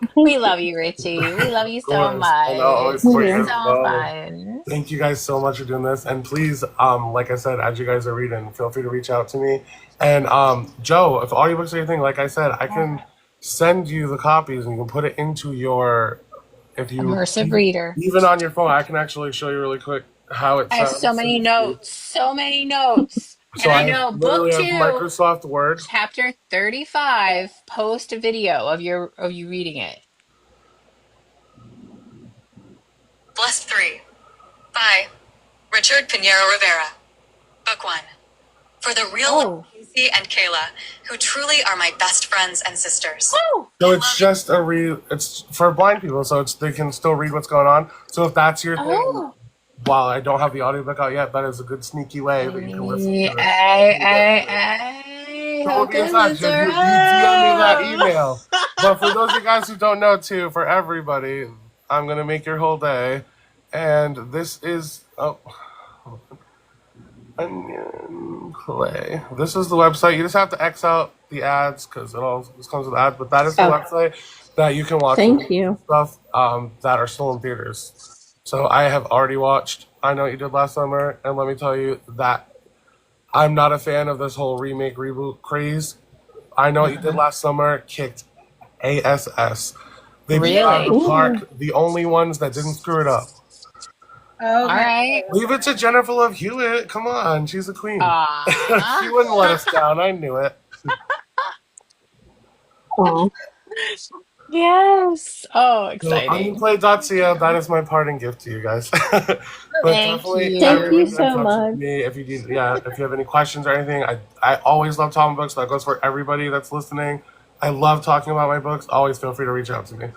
Thank We you. love you, Richie. We love you Of so course. And I'll always much. We support you You're do. guys as so well. fun. Thank you guys so much for doing this. And please, like I said, as you guys are reading, feel free to reach out to me. And Joe, if all your books are anything, like I said, I can send you the copies and you can put it into your if you Immersive reader. even on your phone, I can actually show you really quick how it I have so sounds. many notes, so many notes. So And I I know book literally have two, Microsoft Word. chapter 35, post a video of you reading it. Blessed 3 by Richard Pinheiro Rivera. Book 1. For the real Oh. Casey and Kayla, who truly are my best friends and sisters. Oh. So it's just it's for blind people, so they can still read what's going on. So if that's your thing, Oh. while I don't have the audiobook out yet, that is a good sneaky way that you can listen to it. How Don't be in good touch. was You, her? you DM me that email. But for those of you guys who don't know, too, for everybody, I'm gonna make your whole day. And this is Onion Play. This is the website. You just have to X out the ads because this comes with ads. But that is the Oh, website that you can watch thank you. stuff that are still in theaters. So I have already watched I Know What You Did Last Summer, and let me tell you that I'm not a fan of this whole remake reboot craze. I Know What You Did Last Summer kicked ASS. They beat it out of Really? the Ooh. park. The only ones that didn't screw it up. All Okay. right. Leave it to Jennifer Love Hewitt. Come on, she's a queen. She Ah. wouldn't let us down. I knew it. Aw. Yes. Oh, So exciting. onionplay.co, that is my parting gift to you guys. But Thank definitely Thank you everyone get in so touch with much. me if you need if you have any questions or anything. I always love talking books. That goes for everybody that's listening. I love talking about my books. Always feel free to reach out to me.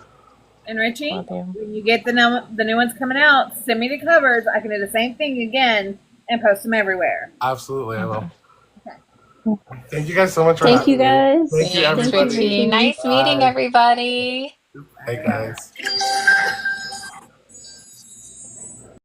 And Richie, Will do. when you get the new ones coming out, send me the covers. I can do the same thing again and post them everywhere. Absolutely, I will. Okay. Thank you guys so much for Thank you having me. guys. Thank you, Thanks, Thank you, everybody. Richie. Richie. Nice meeting Bye. everybody. Hey, guys.